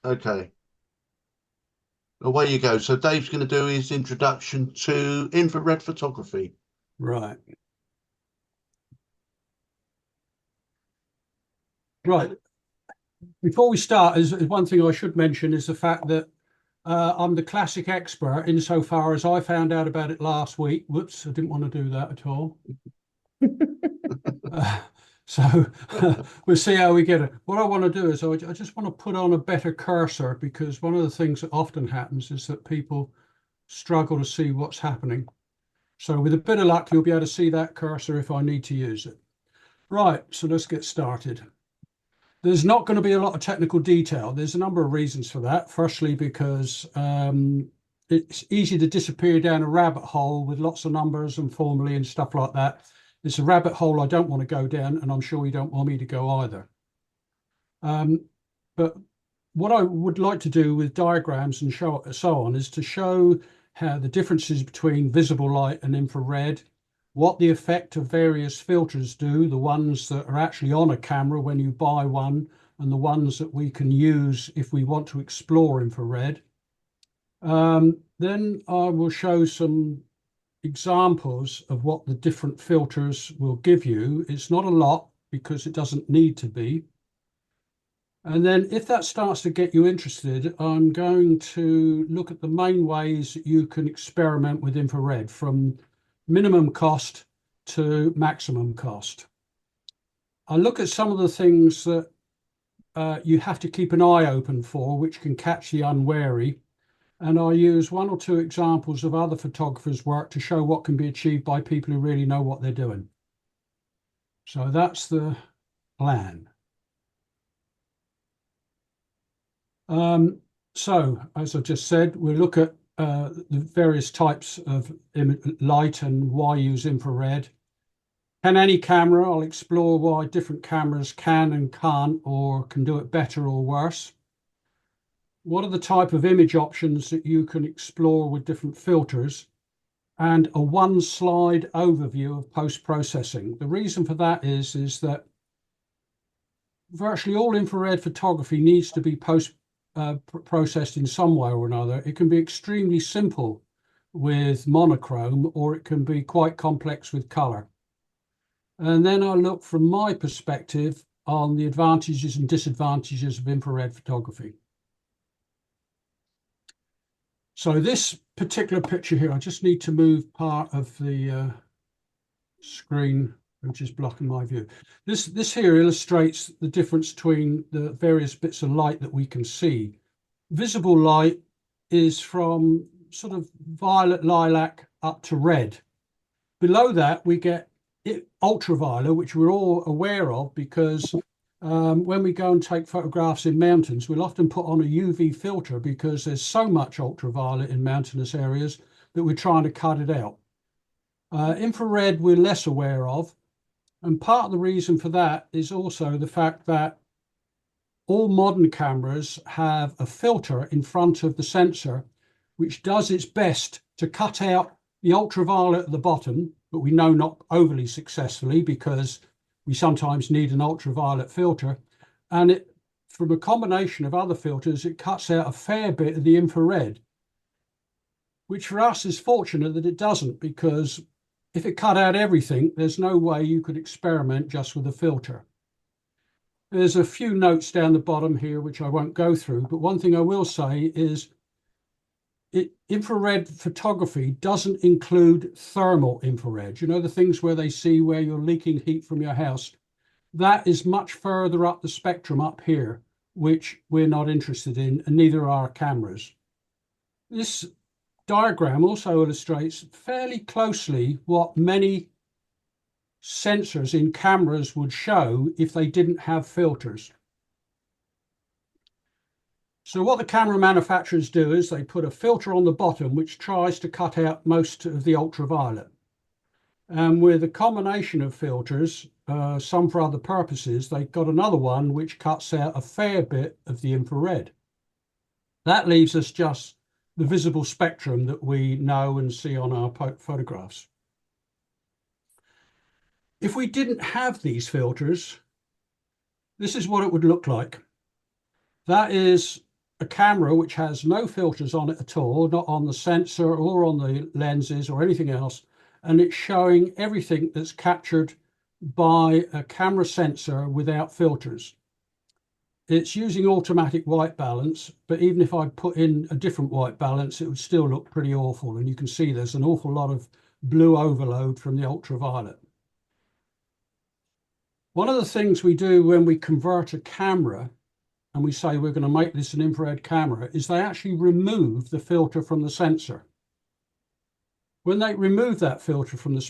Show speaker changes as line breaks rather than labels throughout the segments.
Okay, away you go. So Dave's going to do his introduction to infrared photography.
Right. Right. Before we start, is one thing I should mention is the fact that I'm the classic expert insofar as I found out about it last week. Whoops, I didn't want to do that at all. Uh, so we'll see how we get it. What I want to do is I just want to put on a better cursor, because one of the things that often happens is that people struggle to see what's happening. So with a bit of luck, you'll be able to see that cursor if I need to use it. Right, so let's get started. There's not going to be a lot of technical detail. There's a number of reasons for that. Firstly, because it's easy to disappear down a rabbit hole with lots of numbers and formulae and stuff like that. It's a rabbit hole I don't want to go down, and I'm sure you don't want me to go either. But what I would like to do with diagrams and so on is to show how the differences between visible light and infrared, what the effect of various filters do, the ones that are actually on a camera when you buy one, and the ones that we can use if we want to explore infrared. Then I will show some examples of what the different filters will give you. It's not a lot because it doesn't need to be. And then if that starts to get you interested, I'm going to look at the main ways that you can experiment with infrared, from minimum cost to maximum cost. I'll look at some of the things that you have to keep an eye open for, which can catch the unwary. And I'll use one or two examples of other photographers' work to show what can be achieved by people who really know what they're doing. So that's the plan. So, as I just said, we'll look at the various types of light and why use infrared. Can any camera? I'll explore why different cameras can and can't, or can do it better or worse. What are the type of image options that you can explore with different filters? And a one-slide overview of post-processing. The reason for that is that virtually all infrared photography needs to be processed in some way or another. It can be extremely simple with monochrome, or it can be quite complex with color. And then I'll look from my perspective on the advantages and disadvantages of infrared photography. So this particular picture here, I just need to move part of the screen, which is blocking my view. This here illustrates the difference between the various bits of light that we can see. Visible light is from sort of violet lilac up to red. Below that, we get ultraviolet, which we're all aware of because when we go and take photographs in mountains, we'll often put on a UV filter because there's so much ultraviolet in mountainous areas that we're trying to cut it out. Infrared we're less aware of, and part of the reason for that is also the fact that all modern cameras have a filter in front of the sensor which does its best to cut out the ultraviolet at the bottom, but we know not overly successfully because we sometimes need an ultraviolet filter. And it, from a combination of other filters, it cuts out a fair bit of the infrared, which for us is fortunate that it doesn't, because if it cut out everything, there's no way you could experiment just with a filter. There's a few notes down the bottom here, which I won't go through, but one thing I will say is infrared photography doesn't include thermal infrared. You know, the things where they see where you're leaking heat from your house. That is much further up the spectrum up here, which we're not interested in, and neither are our cameras. This diagram also illustrates fairly closely what many sensors in cameras would show if they didn't have filters. So what the camera manufacturers do is they put a filter on the bottom which tries to cut out most of the ultraviolet. And with a combination of filters, some for other purposes, they've got another one which cuts out a fair bit of the infrared. That leaves us just the visible spectrum that we know and see on our photographs. If we didn't have these filters, this is what it would look like. That is a camera which has no filters on it at all, not on the sensor or on the lenses or anything else, and it's showing everything that's captured by a camera sensor without filters. It's using automatic white balance, but even if I put in a different white balance, it would still look pretty awful. And you can see there's an awful lot of blue overload from the ultraviolet. One of the things we do when we convert a camera and we say we're going to make this an infrared camera is they actually remove the filter from the sensor. When they remove that filter from the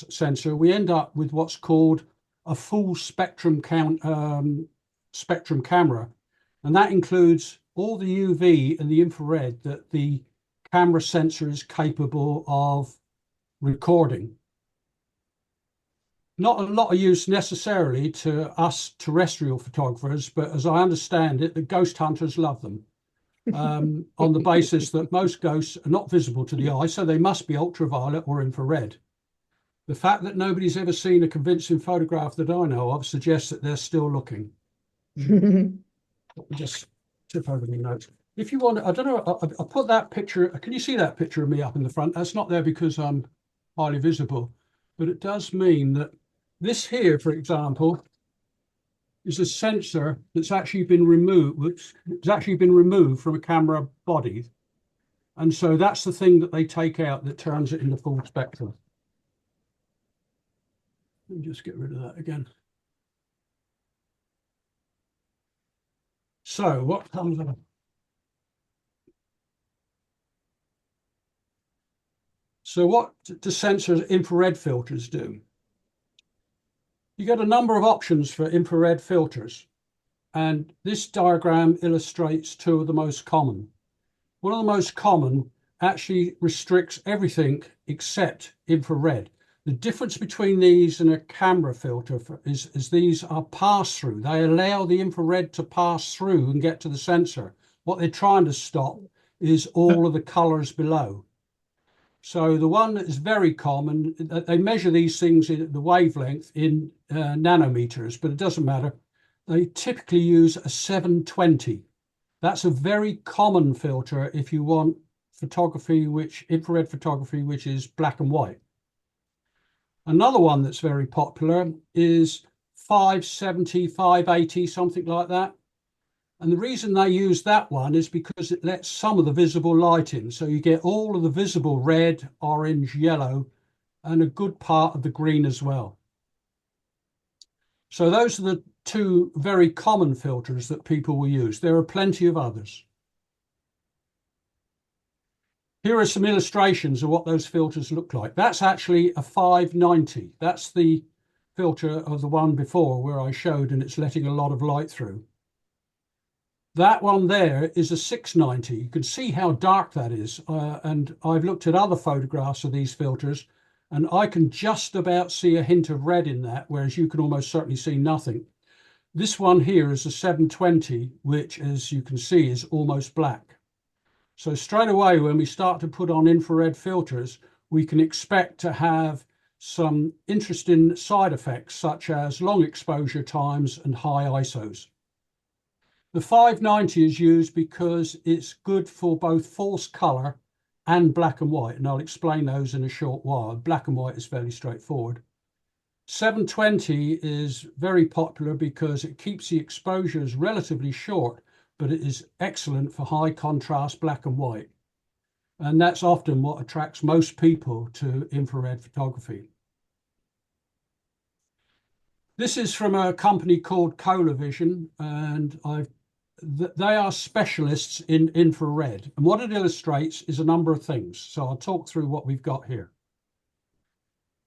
sensor, we end up with what's called a full spectrum camera, and that includes all the UV and the infrared that the camera sensor is capable of recording. Not a lot of use necessarily to us terrestrial photographers, but as I understand it, the ghost hunters love them on the basis that most ghosts are not visible to the eye, so they must be ultraviolet or infrared. The fact that nobody's ever seen a convincing photograph that I know of suggests that they're still looking. Just tip over the notes. If you want, I don't know, I'll put that picture. Can you see that picture of me up in the front? That's not there because I'm highly visible, but it does mean that this here, for example, is a sensor that's actually been removed, which has actually been removed from a camera body. And so that's the thing that they take out that turns it into full spectrum. Let me just get rid of that again. So what comes up? So what do sensor infrared filters do? You get a number of options for infrared filters, and this diagram illustrates two of the most common. One of the most common actually restricts everything except infrared. The difference between these and a camera filter is these are pass-through. They allow the infrared to pass through and get to the sensor. What they're trying to stop is all of the colors below. So the one that is very common, they measure these things in the wavelength in nanometers, but it doesn't matter. They typically use a 720. That's a very common filter if you want photography, infrared photography, which is black and white. Another one that's very popular is 570, 580, something like that. And the reason they use that one is because it lets some of the visible light in. So you get all of the visible red, orange, yellow, and a good part of the green as well. So those are the two very common filters that people will use. There are plenty of others. Here are some illustrations of what those filters look like. That's actually a 590. That's the filter of the one before where I showed, and it's letting a lot of light through. That one there is a 690. You can see how dark that is. And I've looked at other photographs of these filters, and I can just about see a hint of red in that, whereas you can almost certainly see nothing. This one here is a 720, which, as you can see, is almost black. So straight away, when we start to put on infrared filters, we can expect to have some interesting side effects, such as long exposure times and high ISOs. The 590 is used because it's good for both false color and black and white, and I'll explain those in a short while. Black and white is fairly straightforward. 720 is very popular because it keeps the exposures relatively short, but it is excellent for high contrast black and white. And that's often what attracts most people to infrared photography. This is from a company called ColarVision, and they are specialists in infrared. And what it illustrates is a number of things. So I'll talk through what we've got here.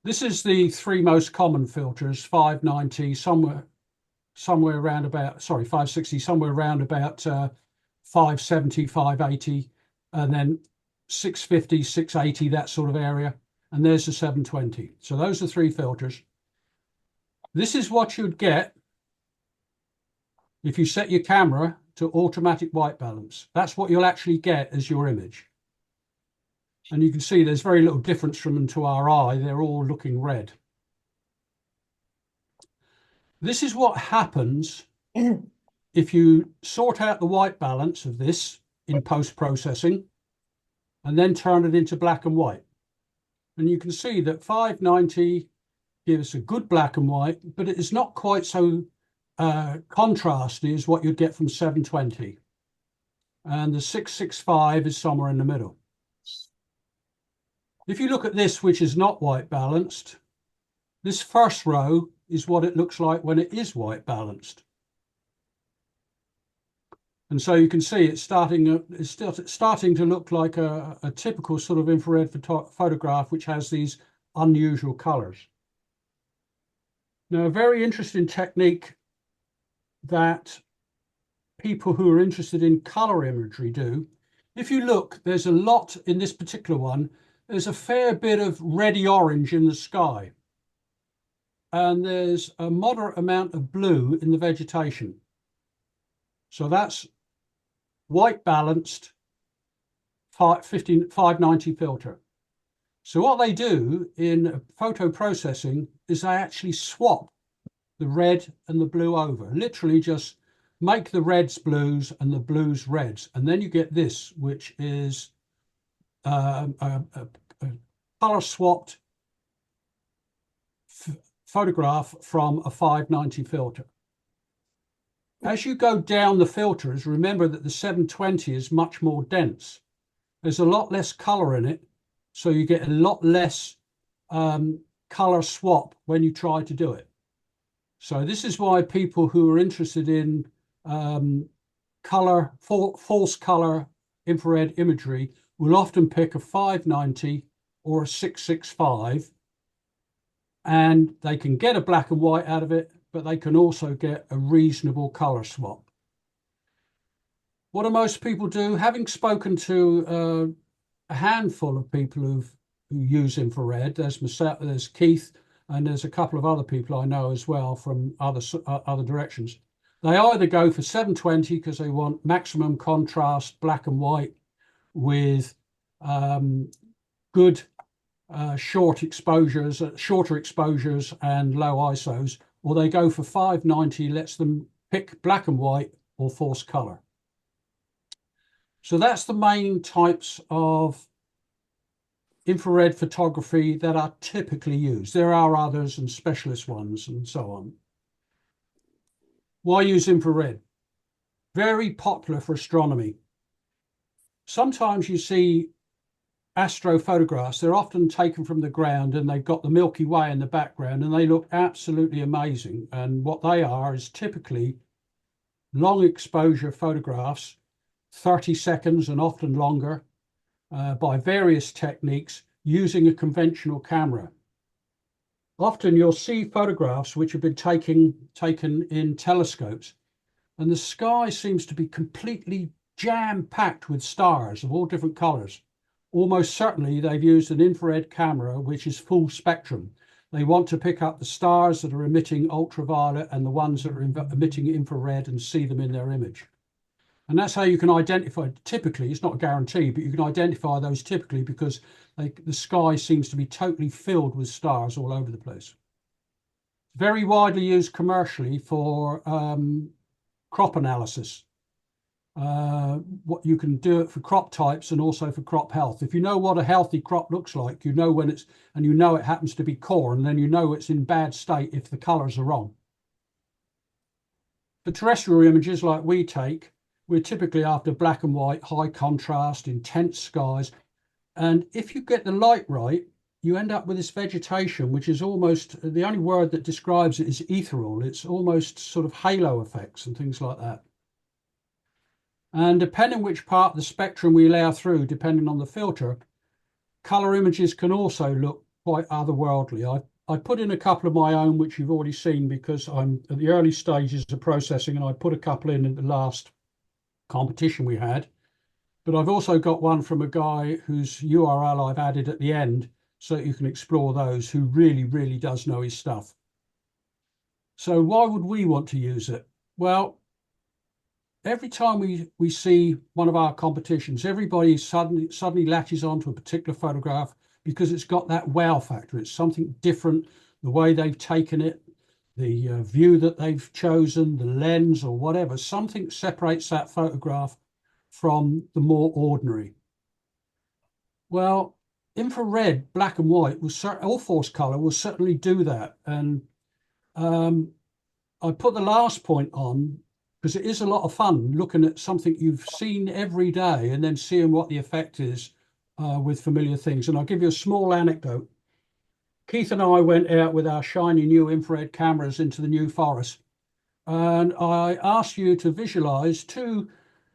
This is the three most common filters: 590, somewhere around about, 560, somewhere around about 570, 580, and then 650, 680, that sort of area. And there's the 720. So those are three filters. This is what you'd get if you set your camera to automatic white balance. That's what you'll actually get as your image. And you can see there's very little difference from them to our eye. They're all looking red. This is what happens if you sort out the white balance of this in post-processing and then turn it into black and white, and you can see that 590 gives a good black and white, but it is not quite so contrasty as what you'd get from 720. And the 665 is somewhere in the middle. If you look at this, which is not white balanced, this first row is what it looks like when it is white balanced. And so you can see it's starting to look like a typical sort of infrared photograph, which has these unusual colors. Now, a very interesting technique that people who are interested in color imagery do, if you look, there's a lot in this particular one, there's a fair bit of reddy orange in the sky. And there's a moderate amount of blue in the vegetation. So that's white balanced 590 filter. So what they do in photo processing is they actually swap the red and the blue over, literally just make the reds blues and the blues reds. And then you get this, which is a color swapped photograph from a 590 filter. As you go down the filters, remember that the 720 is much more dense. There's a lot less color in it, so you get a lot less color swap when you try to do it. So this is why people who are interested in false color infrared imagery will often pick a 590 or a 665, and they can get a black and white out of it, but they can also get a reasonable color swap. What do most people do? Having spoken to a handful of people who use infrared, there's myself, there's Keith, and there's a couple of other people I know as well from other directions. They either go for 720 because they want maximum contrast, black and white, with good shorter exposures and low ISOs, or they go for 590, lets them pick black and white or force color. So that's the main types of infrared photography that are typically used. There are others and specialist ones and so on. Why use infrared? Very popular for astronomy. Sometimes you see astrophotographs, they're often taken from the ground and they've got the Milky Way in the background and they look absolutely amazing. And what they are is typically long exposure photographs, 30 seconds and often longer, by various techniques using a conventional camera. Often you'll see photographs which have been taken in telescopes, and the sky seems to be completely jam-packed with stars of all different colors. Almost certainly they've used an infrared camera which is full spectrum. They want to pick up the stars that are emitting ultraviolet and the ones that are emitting infrared and see them in their image. And that's how you can identify, typically, it's not a guarantee, but you can identify those typically because the sky seems to be totally filled with stars all over the place. Very widely used commercially for crop analysis. What you can do it for crop types and also for crop health. If you know what a healthy crop looks like, you know when it's, and you know it happens to be corn, then you know it's in bad state if the colors are wrong. For terrestrial images like we take, we're typically after black and white, high contrast, intense skies. And if you get the light right, you end up with this vegetation, which is almost, the only word that describes it is ethereal. It's almost sort of halo effects and things like that. And depending which part of the spectrum we allow through, depending on the filter, color images can also look quite otherworldly. I put in a couple of my own, which you've already seen because I'm at the early stages of processing, and I put a couple in at the last competition we had. But I've also got one from a guy whose URL I've added at the end so that you can explore those, who really, really does know his stuff. So why would we want to use it? Well, every time we see one of our competitions, everybody suddenly latches onto a particular photograph because it's got that wow factor. It's something different, the way they've taken it, the view that they've chosen, the lens or whatever, something separates that photograph from the more ordinary. Well, infrared, black and white, or force color will certainly do that. And I put the last point on because it is a lot of fun looking at something you've seen every day and then seeing what the effect is with familiar things. And I'll give you a small anecdote. Keith and I went out with our shiny new infrared cameras into the New Forest, and I asked you to visualize two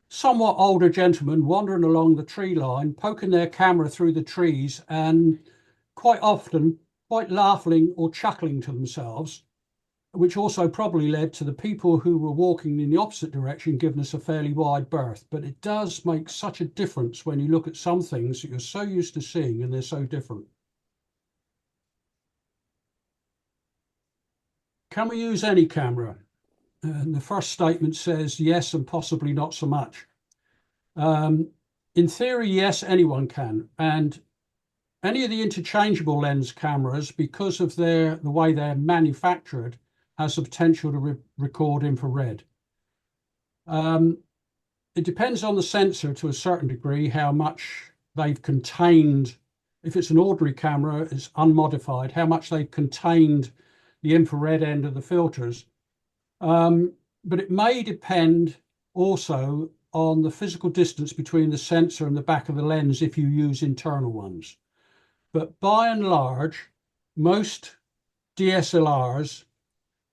somewhat older gentlemen wandering along the tree line, poking their camera through the trees and quite often quite laughing or chuckling to themselves, which also probably led to the people who were walking in the opposite direction giving us a fairly wide berth. But it does make such a difference when you look at some things that you're so used to seeing and they're so different. Can we use any camera? And the first statement says yes, and possibly not so much. In theory, yes, anyone can. And any of the interchangeable lens cameras, because of the way they're manufactured, has the potential to record infrared. It depends on the sensor to a certain degree, how much they've contained. If it's an ordinary camera, it's unmodified, how much they've contained the infrared end of the filters. But it may depend also on the physical distance between the sensor and the back of the lens if you use internal ones. But by and large, most DSLRs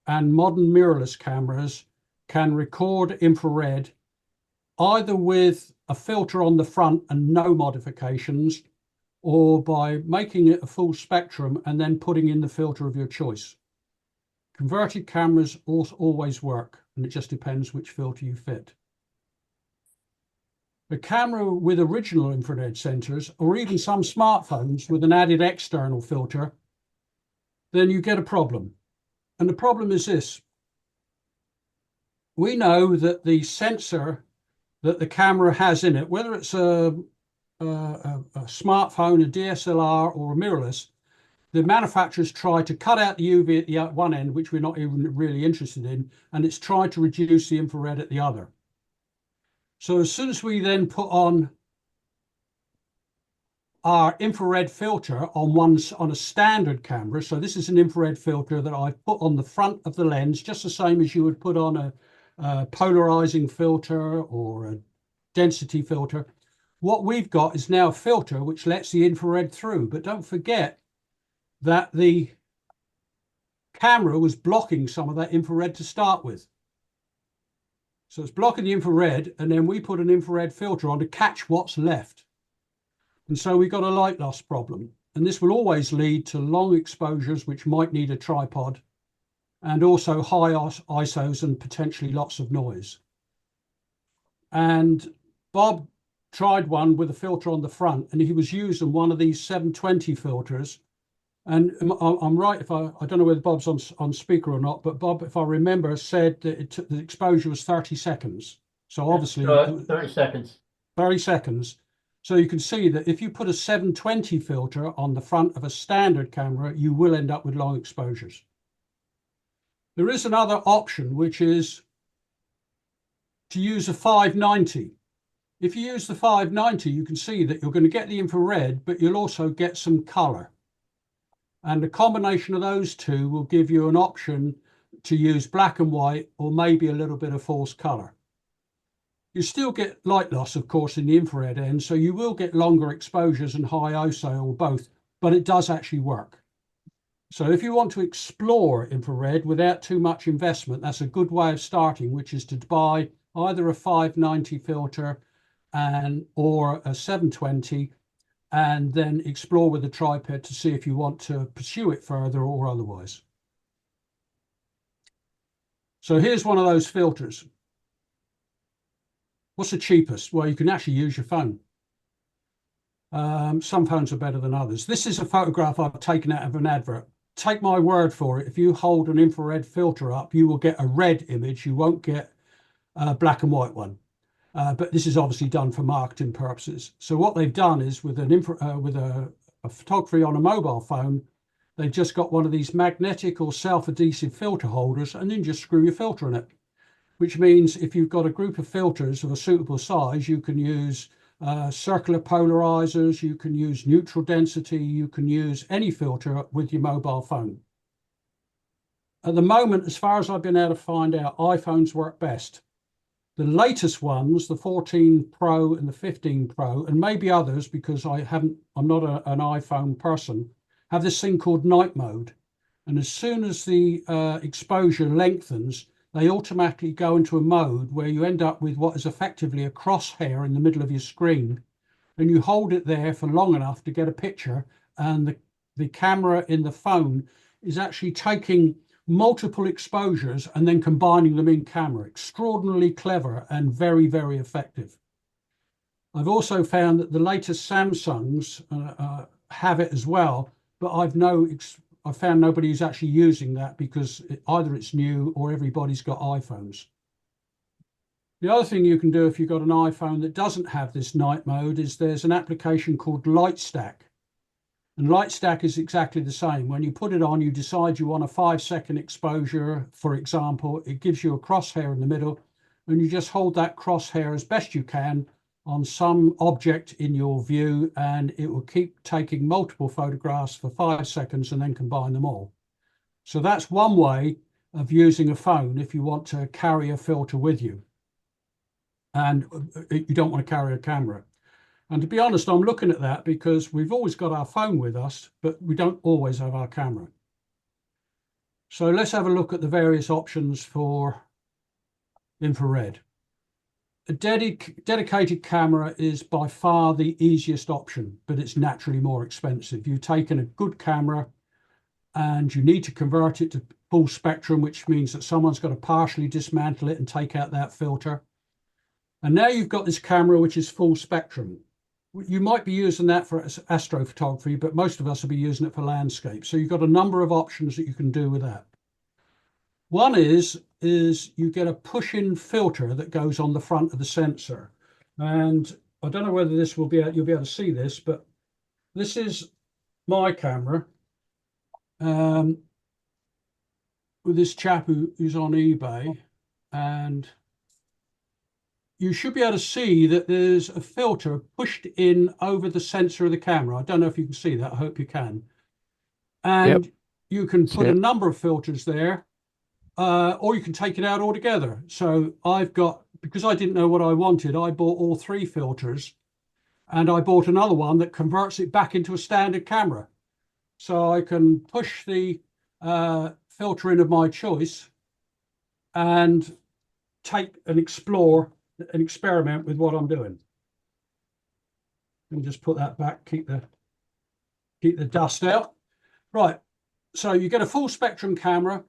and modern mirrorless cameras can record infrared either with a filter on the front and no modifications, or by making it a full spectrum and then putting in the filter of your choice. Converted cameras always work, and it just depends which filter you fit. A camera with original infrared sensors, or even some smartphones with an added external filter, then you get a problem. And the problem is this. We know that the sensor that the camera has in it, whether it's a smartphone, a DSLR, or a mirrorless, the manufacturers try to cut out the UV at the one end, which we're not even really interested in, and it's tried to reduce the infrared at the other. So as soon as we then put on our infrared filter on a standard camera, so this is an infrared filter that I've put on the front of the lens, just the same as you would put on a polarizing filter or a density filter. What we've got is now a filter which lets the infrared through, but don't forget that the camera was blocking some of that infrared to start with. So it's blocking the infrared, and then we put an infrared filter on to catch what's left. And so we got a light loss problem. And this will always lead to long exposures, which might need a tripod, and also high ISOs and potentially lots of noise. And Bob tried one with a filter on the front, and he was using one of these 720 filters. And I'm right if I don't know whether Bob's on speaker or not, but Bob, if I remember, said that the exposure was 30 seconds. So obviously
30 seconds.
30 seconds. So you can see that if you put a 720 filter on the front of a standard camera, you will end up with long exposures. There is another option, which is to use a 590. If you use the 590, you can see that you're going to get the infrared, but you'll also get some color. And the combination of those two will give you an option to use black and white, or maybe a little bit of false color. You still get light loss, of course, in the infrared end, so you will get longer exposures and high ISO or both, but it does actually work. So if you want to explore infrared without too much investment, that's a good way of starting, which is to buy either a 590 filter or a 720, and then explore with a tripod to see if you want to pursue it further or otherwise. So here's one of those filters. What's the cheapest? Well, you can actually use your phone. Some phones are better than others. This is a photograph I've taken out of an advert. Take my word for it. If you hold an infrared filter up, you will get a red image. You won't get a black and white one. But this is obviously done for marketing purposes. So what they've done is with a photography on a mobile phone, they've just got one of these magnetic or self-adhesive filter holders, and then just screw your filter in it, which means if you've got a group of filters of a suitable size, you can use circular polarizers, you can use neutral density, you can use any filter with your mobile phone. At the moment, as far as I've been able to find out, iPhones work best. The latest ones, the 14 Pro and the 15 Pro, and maybe others because I'm not an iPhone person, have this thing called night mode. And as soon as the exposure lengthens, they automatically go into a mode where you end up with what is effectively a crosshair in the middle of your screen. And you hold it there for long enough to get a picture, and the camera in the phone is actually taking multiple exposures and then combining them in camera. Extraordinarily clever and very, very effective. I've also found that the latest Samsungs have it as well, but I've found nobody who's actually using that because either it's new or everybody's got iPhones. The other thing you can do if you've got an iPhone that doesn't have this night mode is there's an application called Light Stack. And Light Stack is exactly the same. When you put it on, you decide you want a 5-second exposure, for example. It gives you a crosshair in the middle, and you just hold that crosshair as best you can on some object in your view, and it will keep taking multiple photographs for 5 seconds and then combine them all. So that's one way of using a phone if you want to carry a filter with you and you don't want to carry a camera. And to be honest, I'm looking at that because we've always got our phone with us, but we don't always have our camera. So let's have a look at the various options for infrared. A dedicated camera is by far the easiest option, but it's naturally more expensive. You've taken a good camera and you need to convert it to full spectrum, which means that someone's got to partially dismantle it and take out that filter. And now you've got this camera, which is full spectrum. You might be using that for astrophotography, but most of us will be using it for landscape. So you've got a number of options that you can do with that. One is you get a push-in filter that goes on the front of the sensor. And I don't know whether you'll be able to see this, but this is my camera with this chap who's on eBay. And you should be able to see that there's a filter pushed in over the sensor of the camera. I don't know if you can see that. I hope you can. And you can put a number of filters there, or you can take it out altogether. So because I didn't know what I wanted, I bought all 3 filters, and I bought another one that converts it back into a standard camera. So I can push the filter in of my choice and take and explore and experiment with what I'm doing. And just put that back, keep the dust out. Right, so you get a full spectrum camera,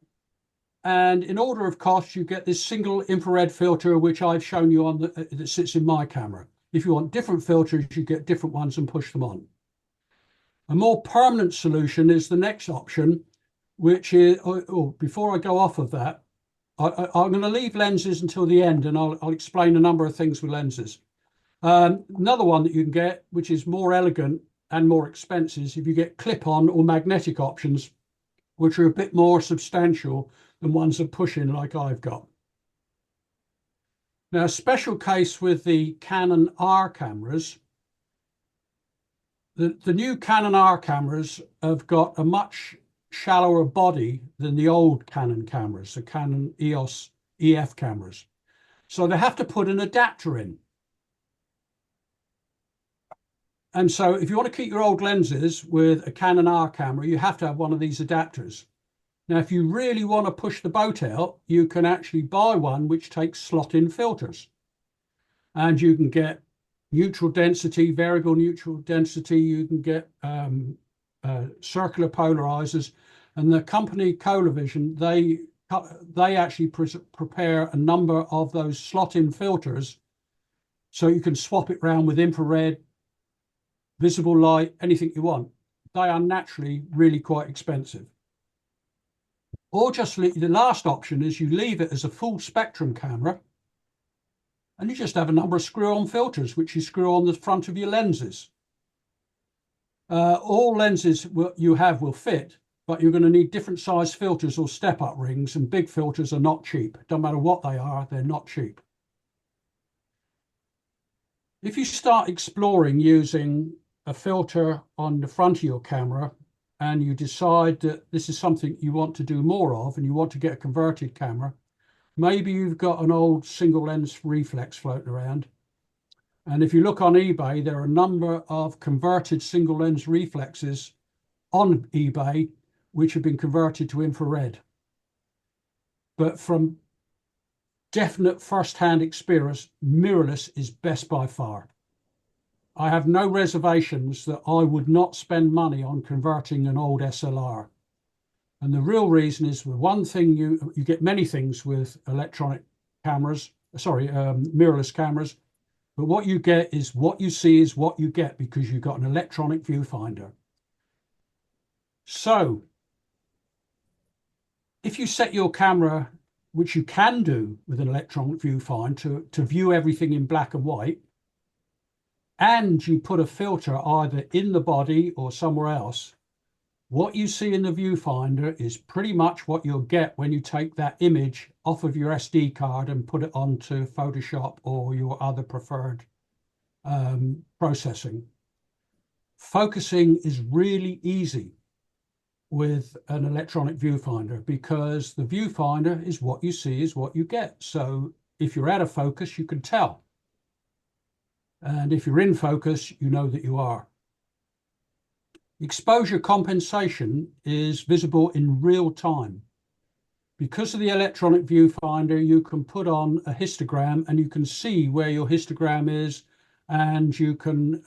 and in order of cost, you get this single infrared filter, which I've shown you on that sits in my camera. If you want different filters, you get different ones and push them on. A more permanent solution is the next option, which is, before I go off of that, I'm going to leave lenses until the end, and I'll explain a number of things with lenses. Another one that you can get, which is more elegant and more expensive, is if you get clip-on or magnetic options, which are a bit more substantial than ones that push in like I've got. Now, a special case with the Canon R cameras, the new Canon R cameras have got a much shallower body than the old Canon cameras, the Canon EOS EF cameras. So they have to put an adapter in. And so if you want to keep your old lenses with a Canon R camera, you have to have one of these adapters. Now, if you really want to push the boat out, you can actually buy one which takes slot-in filters. And you can get neutral density, variable neutral density, you can get circular polarizers, and the company Colavision, they actually prepare a number of those slot-in filters, so you can swap it around with infrared, visible light, anything you want. They are naturally really quite expensive. Or just the last option is you leave it as a full spectrum camera, and you just have a number of screw-on filters which you screw on the front of your lenses. All lenses you have will fit, but you're going to need different size filters or step-up rings, and big filters are not cheap. Don't matter what they are, they're not cheap. If you start exploring using a filter on the front of your camera and you decide that this is something you want to do more of and you want to get a converted camera, maybe you've got an old single lens reflex floating around. And if you look on eBay, there are a number of converted single lens reflexes on eBay which have been converted to infrared. But from definite first-hand experience, mirrorless is best by far. I have no reservations that I would not spend money on converting an old SLR. And the real reason is, the one thing you get many things with electronic cameras, mirrorless cameras, but what you get is what you see is what you get because you've got an electronic viewfinder. So if you set your camera, which you can do with an electronic viewfinder, to view everything in black and white, and you put a filter either in the body or somewhere else, what you see in the viewfinder is pretty much what you'll get when you take that image off of your SD card and put it onto Photoshop or your other preferred processing. Focusing is really easy with an electronic viewfinder because the viewfinder is what you see is what you get. So if you're out of focus, you can tell. And if you're in focus, you know that you are. Exposure compensation is visible in real time. Because of the electronic viewfinder, you can put on a histogram and you can see where your histogram is, and you can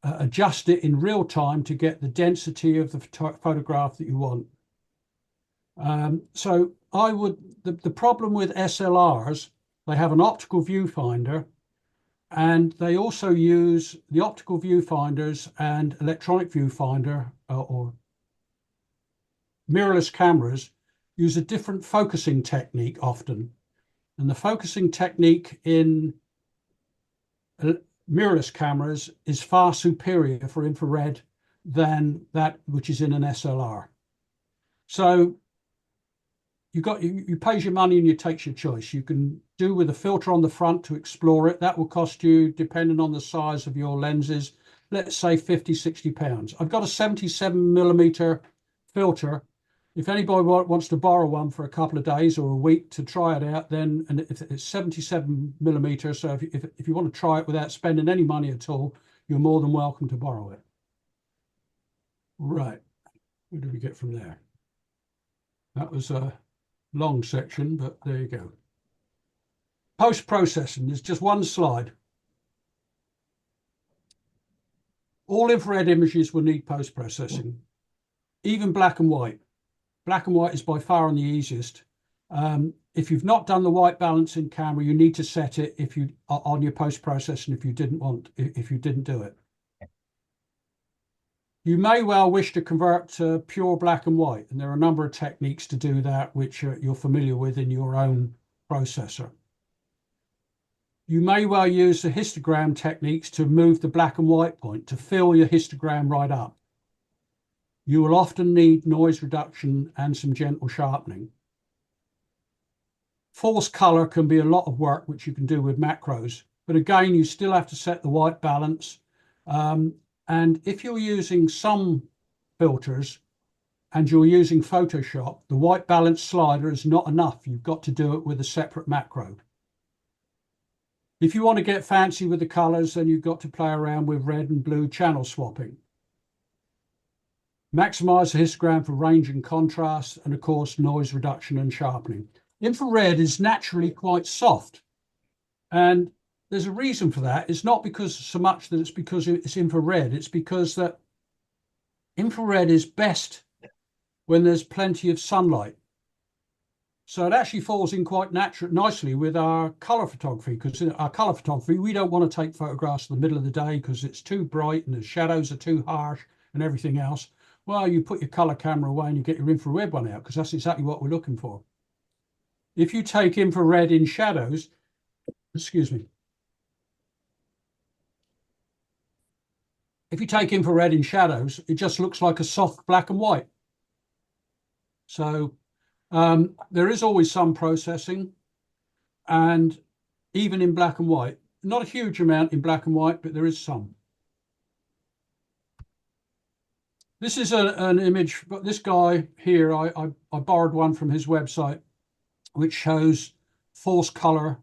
adjust it in real time to get the density of the photograph that you want. So the problem with SLRs, they have an optical viewfinder, and they also use the optical viewfinders and electronic viewfinder or mirrorless cameras use a different focusing technique often. And the focusing technique in mirrorless cameras is far superior for infrared than that which is in an SLR. So you pays your money and you takes your choice. You can do with a filter on the front to explore it. That will cost you, depending on the size of your lenses, let's say 50, 60 pounds. I've got a 77mm filter. If anybody wants to borrow one for a couple of days or a week to try it out, then, and it's 77mm, so if you want to try it without spending any money at all, you're more than welcome to borrow it. Right, where do we get from there? That was a long section, but there you go. Post-processing, there's just one slide. All infrared images will need post-processing, even black and white. Black and white is by far the easiest. If you've not done the white balance in camera, you need to set it if you on your post-processing if you didn't do it. You may well wish to convert to pure black and white, and there are a number of techniques to do that which you're familiar with in your own processor. You may well use the histogram techniques to move the black and white point to fill your histogram right up. You will often need noise reduction and some gentle sharpening. False color can be a lot of work, which you can do with macros, but again, you still have to set the white balance. And if you're using some filters and you're using Photoshop, the white balance slider is not enough. You've got to do it with a separate macro. If you want to get fancy with the colors, then you've got to play around with red and blue channel swapping. Maximize the histogram for range and contrast, and of course, noise reduction and sharpening. Infrared is naturally quite soft, and there's a reason for that. It's not because so much that it's because it's infrared. It's because that infrared is best when there's plenty of sunlight. So it actually falls in quite nicely with our color photography, because in our color photography, we don't want to take photographs in the middle of the day because it's too bright and the shadows are too harsh and everything else. Well, you put your color camera away and you get your infrared one out, because that's exactly what we're looking for. If you take infrared in shadows, excuse me. If you take infrared in shadows, it just looks like a soft black and white. So there is always some processing, and even in black and white, not a huge amount in black and white, but there is some. This is an image, but this guy here, I borrowed one from his website, which shows false color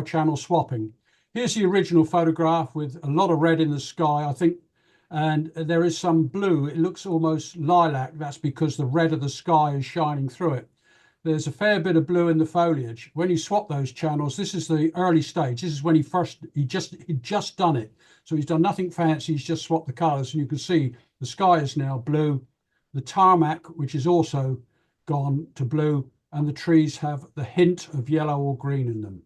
channel swapping. Here's the original photograph with a lot of red in the sky, I think, and there is some blue. It looks almost lilac. That's because the red of the sky is shining through it. There's a fair bit of blue in the foliage. When you swap those channels, this is the early stage. This is when he'd just done it. So he's done nothing fancy. He's just swapped the colors, and you can see the sky is now blue. The tarmac, which is also gone to blue, and the trees have the hint of yellow or green in them.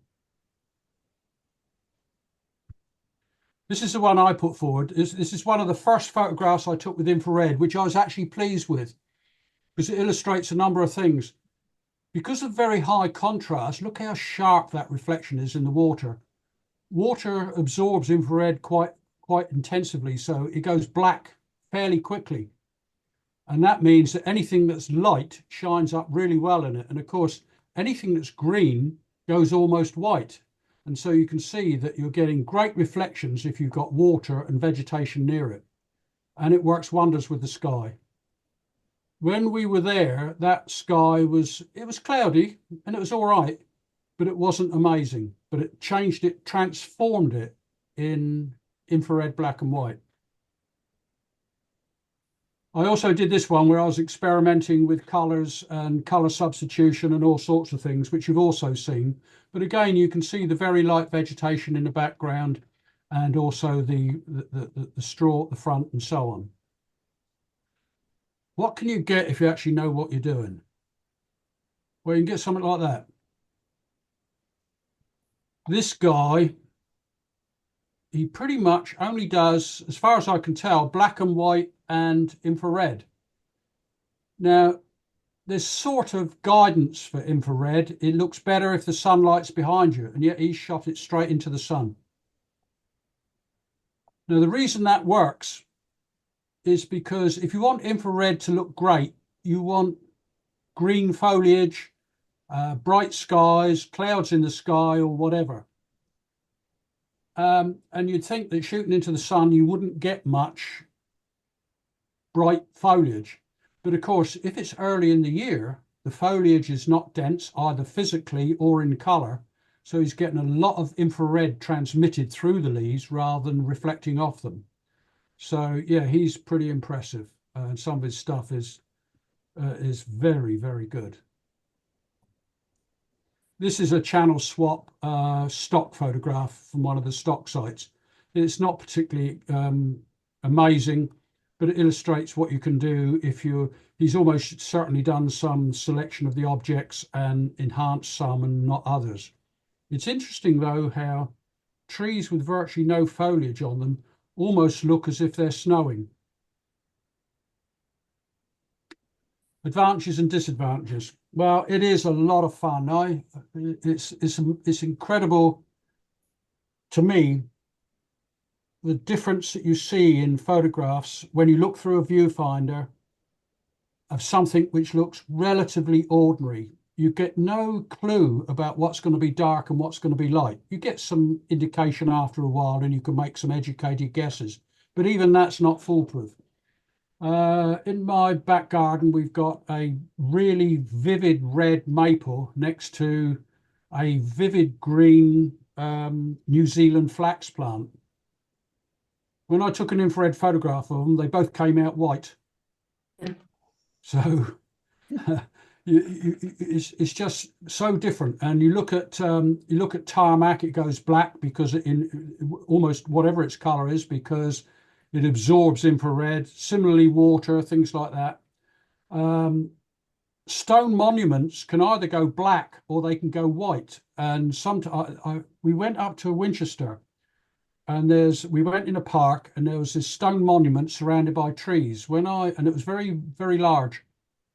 This is the one I put forward. This is one of the first photographs I took with infrared, which I was actually pleased with because it illustrates a number of things. Because of very high contrast, look how sharp that reflection is in the water. Water absorbs infrared quite intensively, so it goes black fairly quickly. And that means that anything that's light shines up really well in it. And of course, anything that's green goes almost white. And so you can see that you're getting great reflections if you've got water and vegetation near it. And it works wonders with the sky. When we were there, that sky was cloudy and it was all right, but it wasn't amazing. But it changed it, transformed it in infrared black and white. I also did this one where I was experimenting with colors and color substitution and all sorts of things, which you've also seen. But again, you can see the very light vegetation in the background and also the straw at the front and so on. What can you get if you actually know what you're doing? Well, you can get something like that. This guy, he pretty much only does, as far as I can tell, black and white and infrared. Now, there's sort of guidance for infrared. It looks better if the sunlight's behind you, and yet he shot it straight into the sun. Now, the reason that works is because if you want infrared to look great, you want green foliage, bright skies, clouds in the sky, or whatever. And you'd think that shooting into the sun, you wouldn't get much bright foliage. But of course, if it's early in the year, the foliage is not dense, either physically or in color. So he's getting a lot of infrared transmitted through the leaves rather than reflecting off them. So yeah, he's pretty impressive. And some of his stuff is very, very good. This is a channel swap stock photograph from one of the stock sites. It's not particularly amazing, but it illustrates what you can do if he's almost certainly done some selection of the objects and enhanced some and not others. It's interesting though how trees with virtually no foliage on them almost look as if they're snowing. Advantages and disadvantages. Well, it is a lot of fun. It's incredible to me the difference that you see in photographs when you look through a viewfinder of something which looks relatively ordinary. You get no clue about what's going to be dark and what's going to be light. You get some indication after a while and you can make some educated guesses, but even that's not foolproof. In my back garden, we've got a really vivid red maple next to a vivid green New Zealand flax plant. When I took an infrared photograph of them, they both came out white. So it's just so different. And you look at tarmac, it goes black because in almost whatever its color is, because it absorbs infrared. Similarly, water, things like that. Stone monuments can either go black or they can go white. And sometimes we went up to Winchester, and we went in a park, and there was this stone monument surrounded by trees. And it was very, very large,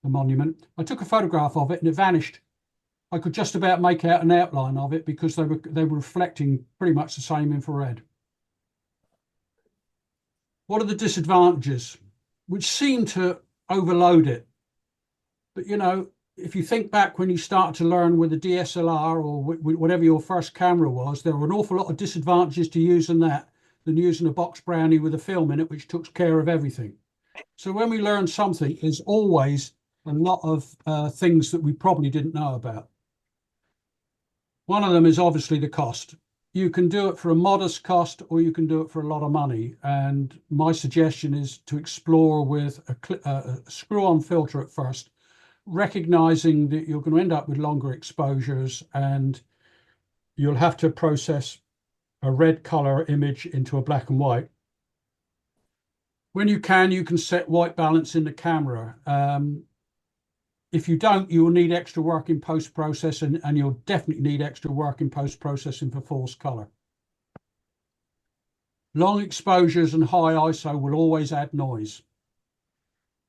the monument. I took a photograph of it, and it vanished. I could just about make out an outline of it because they were reflecting pretty much the same infrared. What are the disadvantages, which seem to overload it? But you know, if you think back when you started to learn with a DSLR or whatever your first camera was, there were an awful lot of disadvantages to using that than using a box brownie with a film in it, which took care of everything. So when we learn something, there's always a lot of things that we probably didn't know about. One of them is obviously the cost. You can do it for a modest cost or you can do it for a lot of money. And my suggestion is to explore with a screw-on filter at first, recognizing that you're going to end up with longer exposures and you'll have to process a red color image into a black and white. When you can set white balance in the camera. If you don't, you will need extra work in post-processing, and you'll definitely need extra work in post-processing for false color. Long exposures and high ISO will always add noise.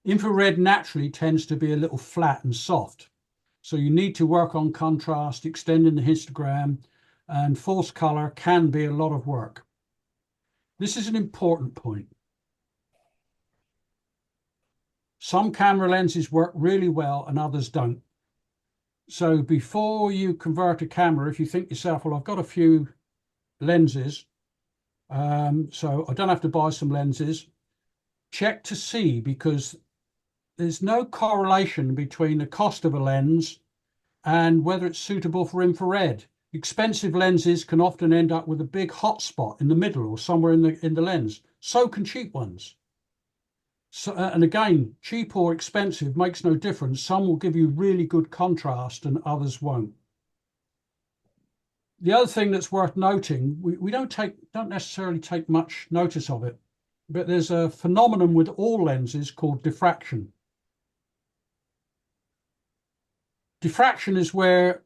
Infrared naturally tends to be a little flat and soft. So you need to work on contrast, extending the histogram, and false color can be a lot of work. This is an important point. Some camera lenses work really well and others don't. So before you convert a camera, if you think to yourself, well, I've got a few lenses, so I don't have to buy some lenses, check to see, because there's no correlation between the cost of a lens and whether it's suitable for infrared. Expensive lenses can often end up with a big hot spot in the middle or somewhere in the lens. So can cheap ones. So, and again, cheap or expensive makes no difference. Some will give you really good contrast and others won't. The other thing that's worth noting, we don't necessarily take much notice of it, but there's a phenomenon with all lenses called diffraction. Diffraction is where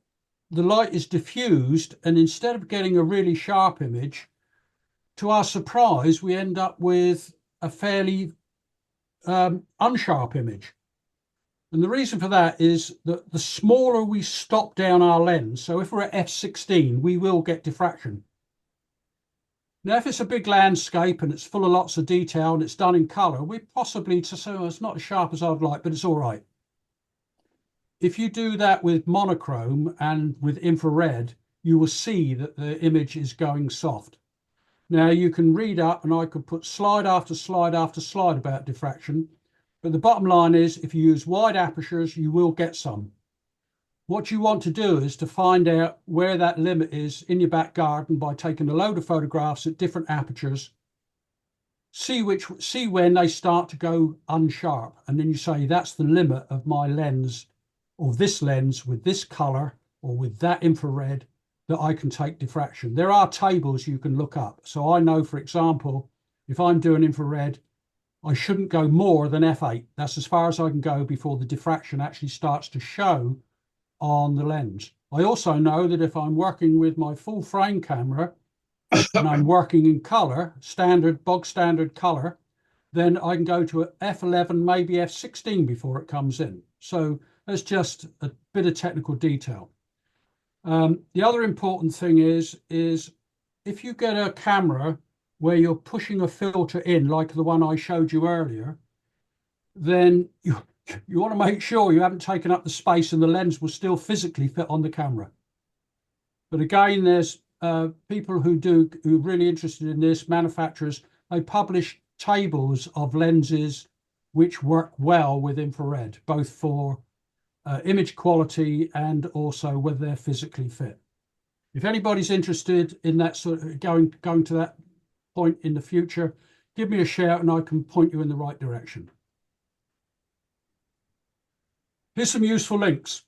the light is diffused, and instead of getting a really sharp image, to our surprise, we end up with a fairly unsharp image. And the reason for that is that the smaller we stop down our lens, so if we're at f16, we will get diffraction. Now, if it's a big landscape and it's full of lots of detail and it's done in color, we possibly, so it's not as sharp as I'd like, but it's all right. If you do that with monochrome and with infrared, you will see that the image is going soft. Now you can read up, and I could put slide after slide after slide about diffraction, but the bottom line is if you use wide apertures, you will get some. What you want to do is to find out where that limit is in your back garden by taking a load of photographs at different apertures, see when they start to go unsharp, and then you say that's the limit of my lens, or this lens with this color or with that infrared, that I can take diffraction. There are tables you can look up. So I know, for example, if I'm doing infrared, I shouldn't go more than f8. That's as far as I can go before the diffraction actually starts to show on the lens. I also know that if I'm working with my full frame camera and I'm working in color, bog standard color, then I can go to f11, maybe f16 before it comes in. So that's just a bit of technical detail. The other important thing is if you get a camera where you're pushing a filter in, like the one I showed you earlier, then you want to make sure you haven't taken up the space and the lens will still physically fit on the camera. But again, there's people who are really interested in this, manufacturers, they publish tables of lenses which work well with infrared, both for image quality and also whether they're physically fit. If anybody's interested in that sort of going to that point in the future, give me a shout and I can point you in the right direction. Here's some useful links.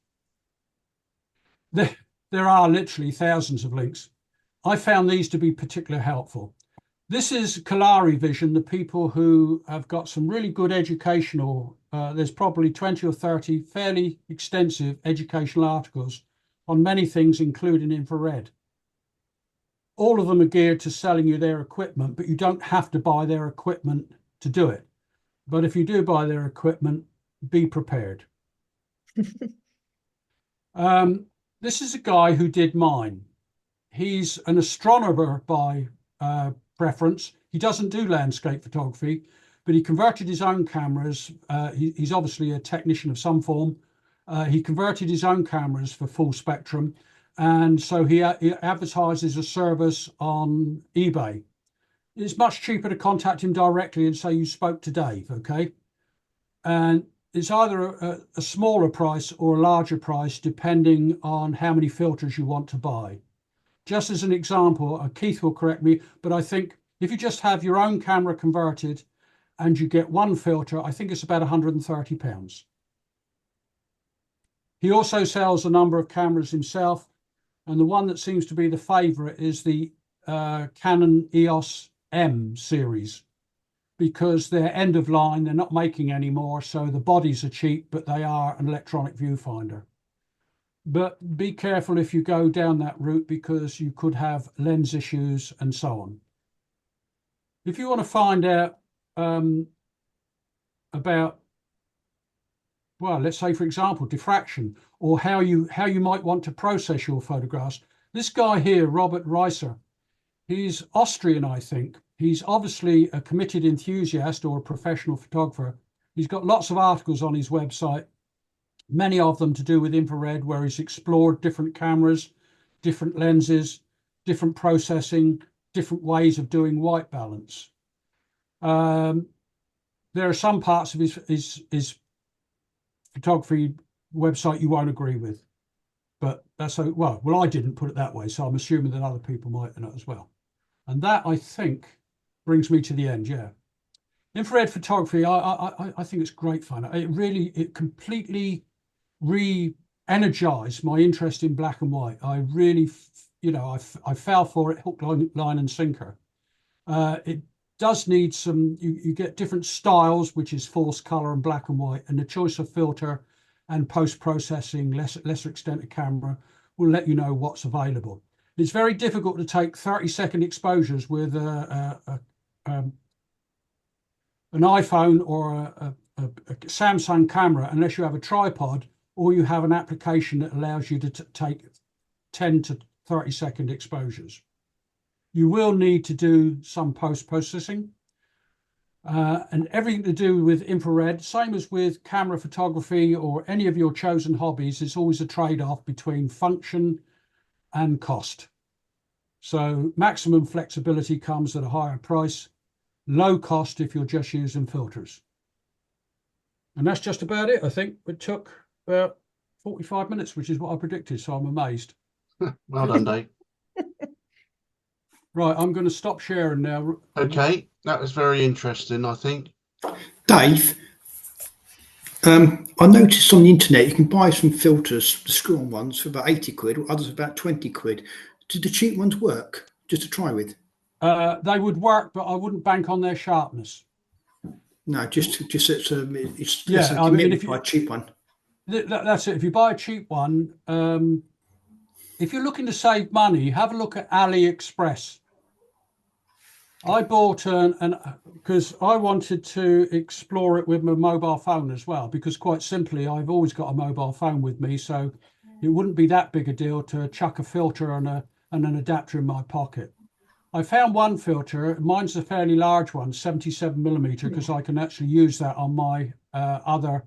There are literally thousands of links. I found these to be particularly helpful. This is Kalari Vision, the people who have got some really good educational, there's probably 20 or 30 fairly extensive educational articles on many things, including infrared. All of them are geared to selling you their equipment, but you don't have to buy their equipment to do it. But if you do buy their equipment, be prepared. This is a guy who did mine. He's an astronomer by preference. He doesn't do landscape photography, but he converted his own cameras. He's obviously a technician of some form, He converted his own cameras for full spectrum, and so he advertises a service on eBay. It's much cheaper to contact him directly and say you spoke to Dave, okay? And it's either a smaller price or a larger price depending on how many filters you want to buy. Just as an example, Keith will correct me, but I think if you just have your own camera converted and you get one filter, I think it's about £130. He also sells a number of cameras himself, and the one that seems to be the favorite is the Canon EOS M series, because they're end of line, they're not making anymore, so the bodies are cheap, but they are an electronic viewfinder. But be careful if you go down that route, because you could have lens issues and so on. If you want to find out about, well, let's say, for example, diffraction, or how you might want to process your photographs, this guy here, Robert Reiser, he's Austrian, I think. He's obviously a committed enthusiast or a professional photographer. He's got lots of articles on his website, many of them to do with infrared, where he's explored different cameras, different lenses, different processing, different ways of doing white balance. There are some parts of his photography website you won't agree with, but that's so, well, I didn't put it that way, so I'm assuming that other people might know as well. And that, I think, brings me to the end. Yeah, infrared photography, I think it's great fun. It completely re-energized my interest in black and white. I really, I fell for it hook, line and sinker. It does need some, you get different styles, which is false color and black and white, and the choice of filter and post-processing, lesser extent of camera, will let you know what's available. It's very difficult to take 30-second exposures with an iPhone or a Samsung camera unless you have a tripod, or you have an application that allows you to take 10 to 30-second exposures. You will need to do some post-processing, and everything to do with infrared, same as with camera photography or any of your chosen hobbies, it's always a trade-off between function and cost. So maximum flexibility comes at a higher price, low cost if you're just using filters. And that's just about it. I think it took about 45 minutes, which is what I predicted, so I'm amazed.
Well done, Dave.
Right, I'm going to stop sharing now.
Okay, that was very interesting, I think.
Dave, I noticed on the internet you can buy some filters, the screw-on ones, for about 80 quid, or others about 20 quid. Do the cheap ones work? Just to try with?
They would work, but I wouldn't bank on their sharpness.
No, just it's
yeah. I mean, if you
buy a cheap one,
that's it. If you buy a cheap one, if you're looking to save money, have a look at AliExpress. I bought because I wanted to explore it with my mobile phone as well, because quite simply, I've always got a mobile phone with me, so it wouldn't be that big a deal to chuck a filter and an adapter in my pocket. I found one filter, mine's a fairly large one, 77mm, because I can actually use that on my other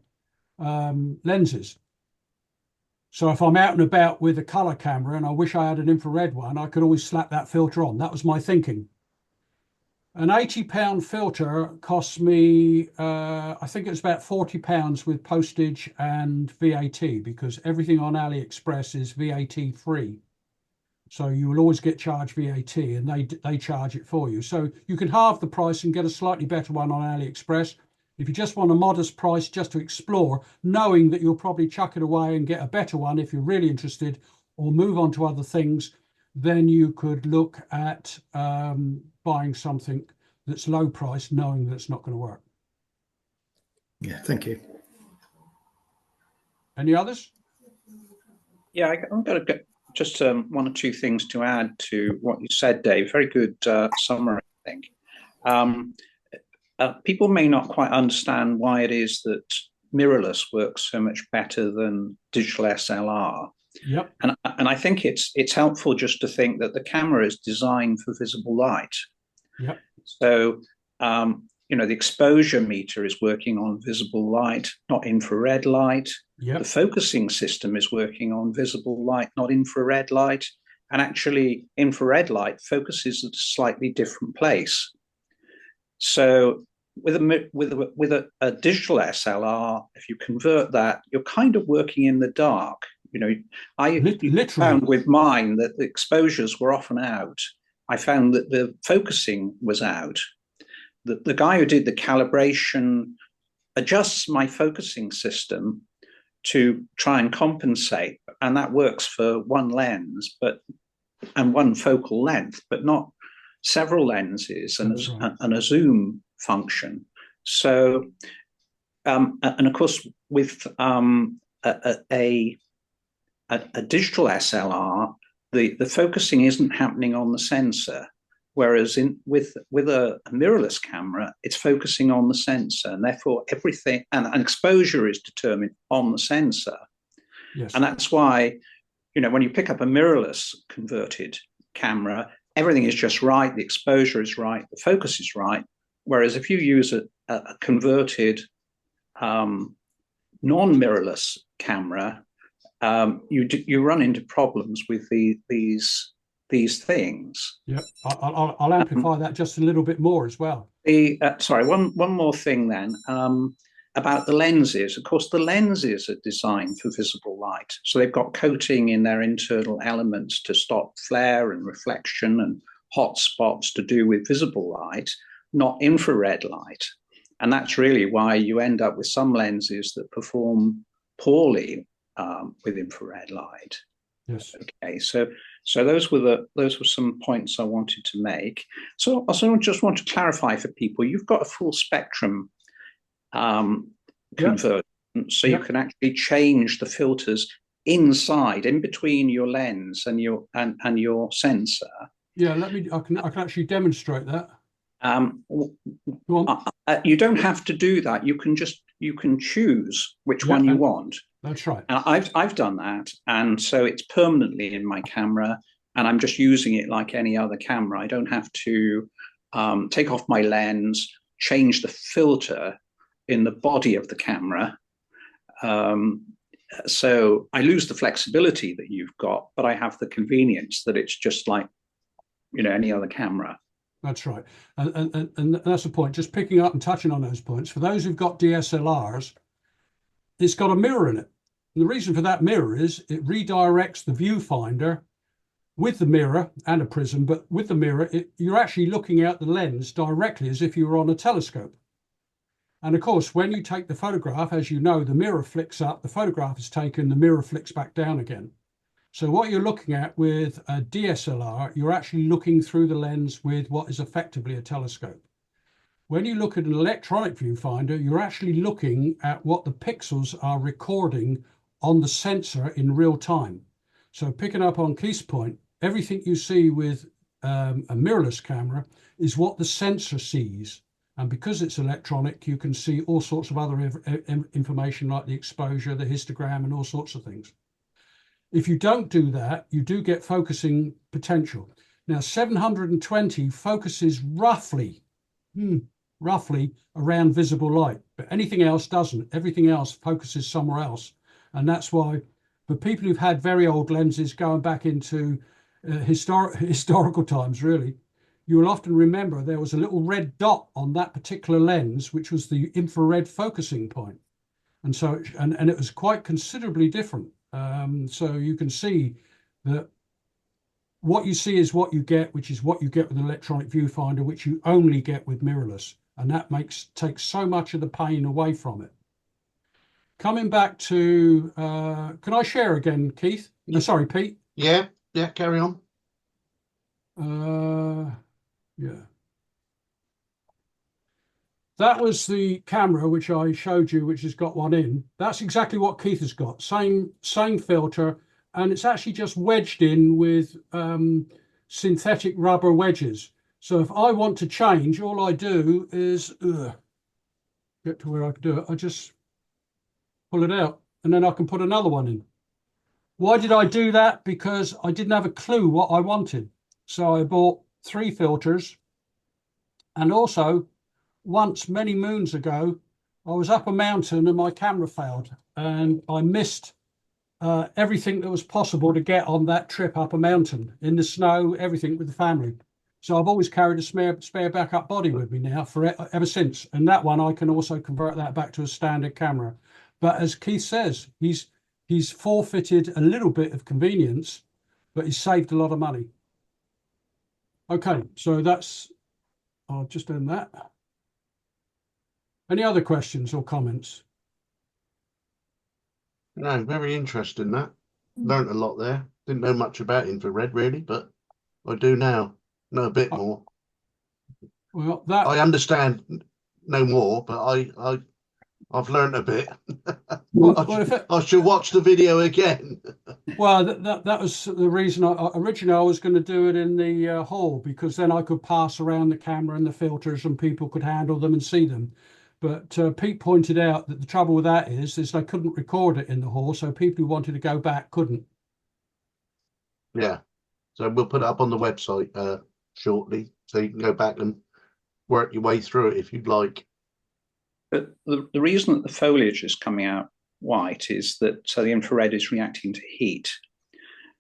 lenses. So if I'm out and about with a color camera and I wish I had an infrared one, I could always slap that filter on. That was my thinking. An £80 filter costs me, I think it was about £40 with postage and VAT, because everything on AliExpress is VAT free. So you will always get charged VAT, and they charge it for you. So you can halve the price and get a slightly better one on AliExpress. If you just want a modest price just to explore, knowing that you'll probably chuck it away and get a better one if you're really interested, or move on to other things, then you could look at buying something that's low price, knowing that it's not going to work.
Yeah, thank you.
Any others?
Yeah, I'm going to just one or two things to add to what you said, Dave. Very good summary, I think. People may not quite understand why it is that mirrorless works so much better than digital SLR.
Yep.
And I think it's helpful just to think that the camera is designed for visible light.
Yep.
So the exposure meter is working on visible light, not infrared light.
Yep.
The focusing system is working on visible light, not infrared light. And actually, infrared light focuses at a slightly different place. So with a digital SLR, if you convert that, you're kind of working in the dark. I
Literally
found with mine that the exposures were often out. I found that the focusing was out. The guy who did the calibration adjusts my focusing system to try and compensate, and that works for one lens, and one focal length, but not several lenses and a zoom function. So, and of course, with a digital SLR, the focusing isn't happening on the sensor, whereas with a mirrorless camera, it's focusing on the sensor, and therefore everything and exposure is determined on the sensor.
Yes.
And that's why, when you pick up a mirrorless converted camera, everything is just right, the exposure is right, the focus is right. Whereas if you use a converted non-mirrorless camera, you run into problems with these things.
Yep, I'll amplify that just a little bit more as well.
Sorry, one more thing then about the lenses. Of course, the lenses are designed for visible light, so they've got coating in their internal elements to stop flare and reflection and hot spots to do with visible light, not infrared light. And that's really why you end up with some lenses that perform poorly with infrared light.
Yes.
Okay, so those were some points I wanted to make. So also just want to clarify for people, you've got a full spectrum conversion, so you can actually change the filters inside, in between your lens and your sensor.
Yeah, I can actually demonstrate that.
You don't have to do that. You can choose which one you want.
That's right.
And I've done that, and so it's permanently in my camera, and I'm just using it like any other camera. I don't have to take off my lens, change the filter in the body of the camera. So I lose the flexibility that you've got, but I have the convenience that it's just like any other camera.
That's right, and that's the point. Just picking up and touching on those points. For those who've got DSLRs, it's got a mirror in it. And the reason for that mirror is it redirects the viewfinder with the mirror and a prism, but with the mirror, you're actually looking at the lens directly as if you were on a telescope. And of course, when you take the photograph, as you know, the mirror flicks up, the photograph is taken, the mirror flicks back down again. So what you're looking at with a DSLR, you're actually looking through the lens with what is effectively a telescope. When you look at an electronic viewfinder, you're actually looking at what the pixels are recording on the sensor in real time. So picking up on Keith's point, everything you see with a mirrorless camera is what the sensor sees. And because it's electronic, you can see all sorts of other information like the exposure, the histogram, and all sorts of things. If you don't do that, you do get focusing potential. Now, 720 focuses roughly around visible light, but anything else doesn't. Everything else focuses somewhere else. And that's why for people who've had very old lenses going back into historical times, really, you will often remember there was a little red dot on that particular lens, which was the infrared focusing point. And so, and it was quite considerably different. So you can see that what you see is what you get, which is what you get with an electronic viewfinder, which you only get with mirrorless. And that takes so much of the pain away from it. Coming back to, can I share again, Keith? No, sorry, Pete.
Yeah, carry on.
Yeah. That was the camera which I showed you, which has got one in. That's exactly what Keith has got. Same filter, and it's actually just wedged in with synthetic rubber wedges. So if I want to change, all I do is get to where I can do it. I just pull it out, and then I can put another one in. Why did I do that? Because I didn't have a clue what I wanted. So I bought 3 filters, and also once many moons ago, I was up a mountain and my camera failed, and I missed everything that was possible to get on that trip up a mountain in the snow, everything with the family. So I've always carried a spare backup body with me now ever since. And that one, I can also convert that back to a standard camera. But as Keith says, he's forfeited a little bit of convenience, but he's saved a lot of money. Okay, so I'll just end that. Any other questions or comments?
No, very interesting that. Learned a lot there. Didn't know much about infrared really, but I do now. Know a bit more.
Well, that
I understand no more, but I've learned a bit. I should watch the video again.
Well, that was the reason originally I was going to do it in the hall, because then I could pass around the camera and the filters and people could handle them and see them. But Pete pointed out that the trouble with that is they couldn't record it in the hall, so people who wanted to go back couldn't.
Yeah, so we'll put it up on the website shortly, so you can go back and work your way through it if you'd like.
But the reason that the foliage is coming out white is that the infrared is reacting to heat.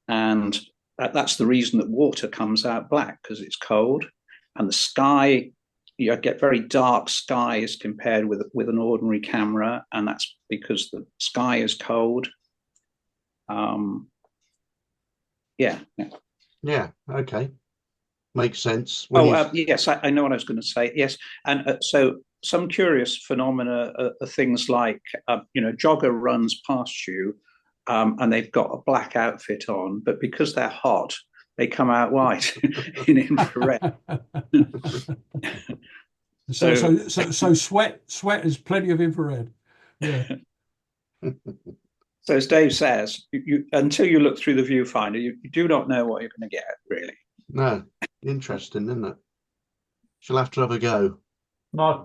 And that's the reason that water comes out black, because it's cold. And the sky, you get very dark skies compared with an ordinary camera. And that's because the sky is cold. Yeah,
okay. Makes sense.
Yes, I know what I was going to say. Yes, and so some curious phenomena are things like, jogger runs past you and they've got a black outfit on, but because they're hot, they come out white in infrared.
So sweat is plenty of infrared. Yeah.
So as Dave says, you until you look through the viewfinder, you do not know what you're going to get, really.
No, interesting, isn't it? She'll have to have a go.
My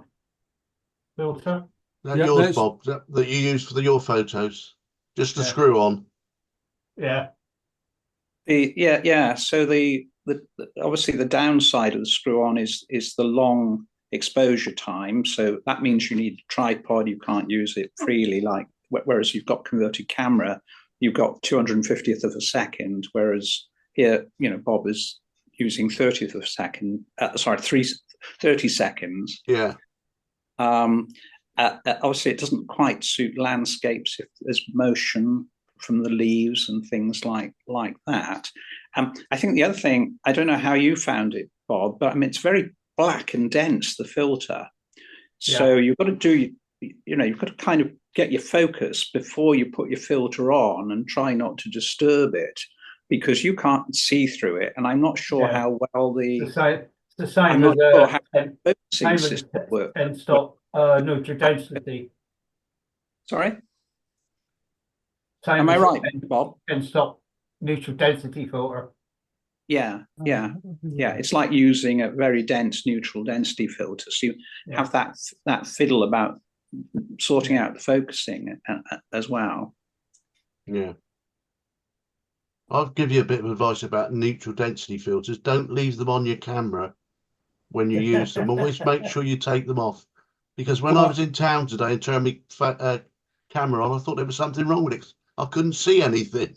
filter.
Yours, Bob, that you use for your photos, just to screw on.
Yeah.
So the obviously the downside of the screw on is the long exposure time. So that means you need a tripod. You can't use it freely, whereas you've got converted camera, you've got 250th of a second, whereas here, Bob is using 30th of a second. 30 seconds.
Yeah.
Obviously, it doesn't quite suit landscapes if there's motion from the leaves and things like that. I think the other thing, I don't know how you found it, Bob, but I mean, it's very black and dense, the filter. So you've got to you've got to kind of get your focus before you put your filter on and try not to disturb it, because you can't see through it. And I'm not sure how well
the same as
the focusing system works.
And stop neutral density.
Sorry?
Same
Am I right, Bob?
And stop neutral density filter.
Yeah. It's like using a very dense neutral density filter. So you have that fiddle about sorting out the focusing as well.
Yeah. I'll give you a bit of advice about neutral density filters. Don't leave them on your camera when you use them. Always make sure you take them off. Because when I was in town today and turned my camera on, I thought there was something wrong with it. I couldn't see anything.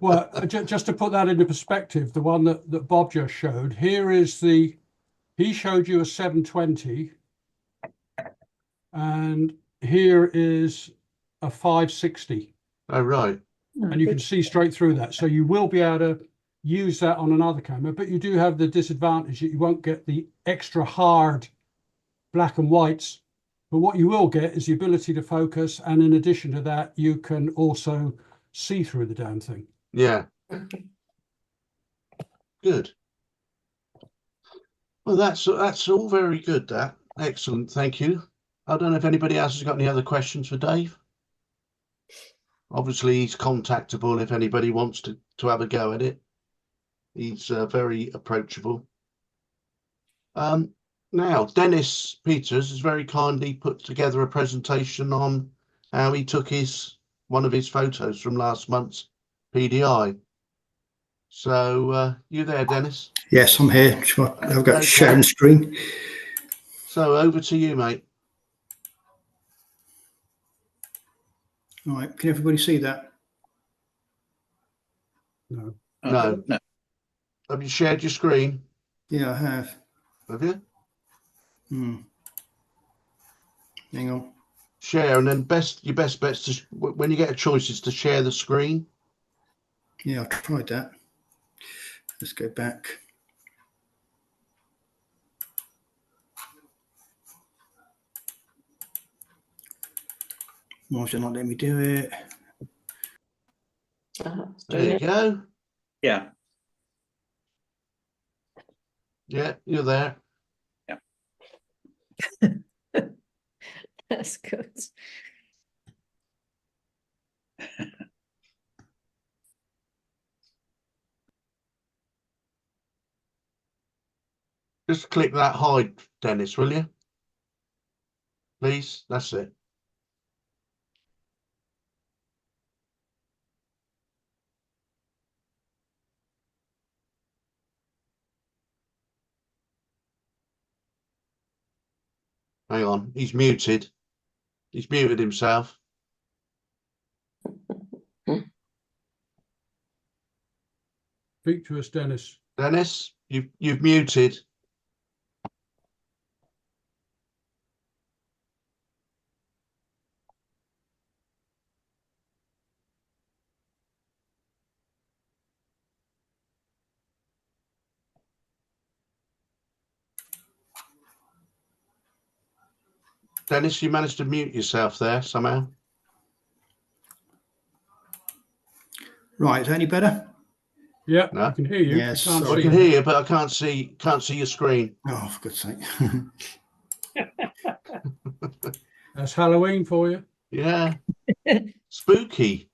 Well, just to put that into perspective, the one that Bob just showed, he showed you a 720, and here is a 560.
Oh, right.
And you can see straight through that. So you will be able to use that on another camera, but you do have the disadvantage that you won't get the extra hard black and whites. But what you will get is the ability to focus. And in addition to that, you can also see through the damn thing.
Yeah. Good. Well, that's all very good. That excellent. Thank you. I don't know if anybody else has got any other questions for Dave. Obviously, he's contactable if anybody wants to have a go at it. He's very approachable. Now, Denis Peters has very kindly put together a presentation on how he took one of his photos from last month's PDI. So, you there, Denis?
Yes, I'm here. I've got sharing screen.
So over to you, mate.
All right, can everybody see that?
No.
No.
No.
Have you shared your screen?
Yeah, I have.
Have you?
Hang on.
Share, and then your best bet's to when you get a choice is to share the screen.
Yeah, I tried that. Let's go back. Why should not let me do it?
There you go.
Yeah.
Yeah, you're there.
That's good.
Just click that hide, Dennis, will you? Please, that's it. Hang on, he's muted. He's muted himself.
Speak to us, Dennis.
Dennis, you've muted. Dennis, you managed to mute yourself there somehow.
Right, is that any better?
Yeah,
No.
I can hear you.
Yes,
I can't
I
sorry.
can
see
hear
you.
you, but I can't see your screen.
Oh, for God's sake.
That's Halloween for you.
Yeah. Spooky.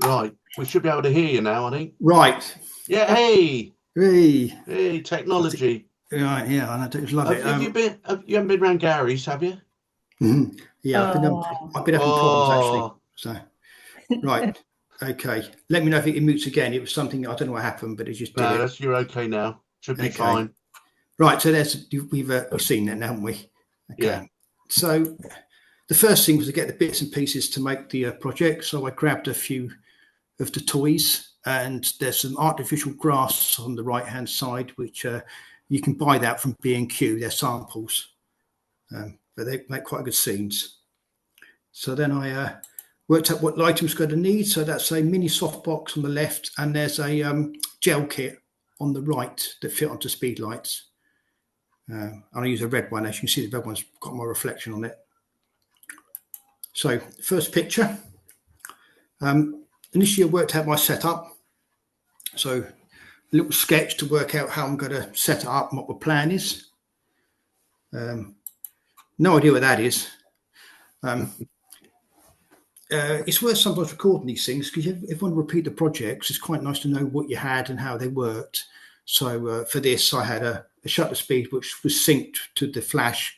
Right. We should be able to hear you now, I think.
Right.
Yeah, hey.
Hey.
Hey, technology.
Right, yeah, I just love it.
Have you haven't been around Gary's, have you?
Yeah, I've been having problems actually. So, right, okay. Let me know if it mutes again. It was something I don't know what happened, but it just did
No,
it.
you're okay now. Should be
Okay.
fine.
Right, so we've seen that now, haven't we? Okay.
Yeah.
So the first thing was to get the bits and pieces to make the project. So I grabbed a few of the toys, and there's some artificial grass on the right hand side, which you can buy that from B&Q. They're samples, but they make quite good scenes. So then I worked out what items going to need. So that's a mini softbox on the left, and there's a gel kit on the right that fit onto speed lights. And I use a red one. As you can see, the red one's got my reflection on it. So first picture. Initially, I worked out my setup. So a little sketch to work out how I'm going to set it up and what the plan is. No idea what that is. It's worth sometimes recording these things because if you want to repeat the projects, it's quite nice to know what you had and how they worked. So for this, I had a shutter speed which was synced to the flash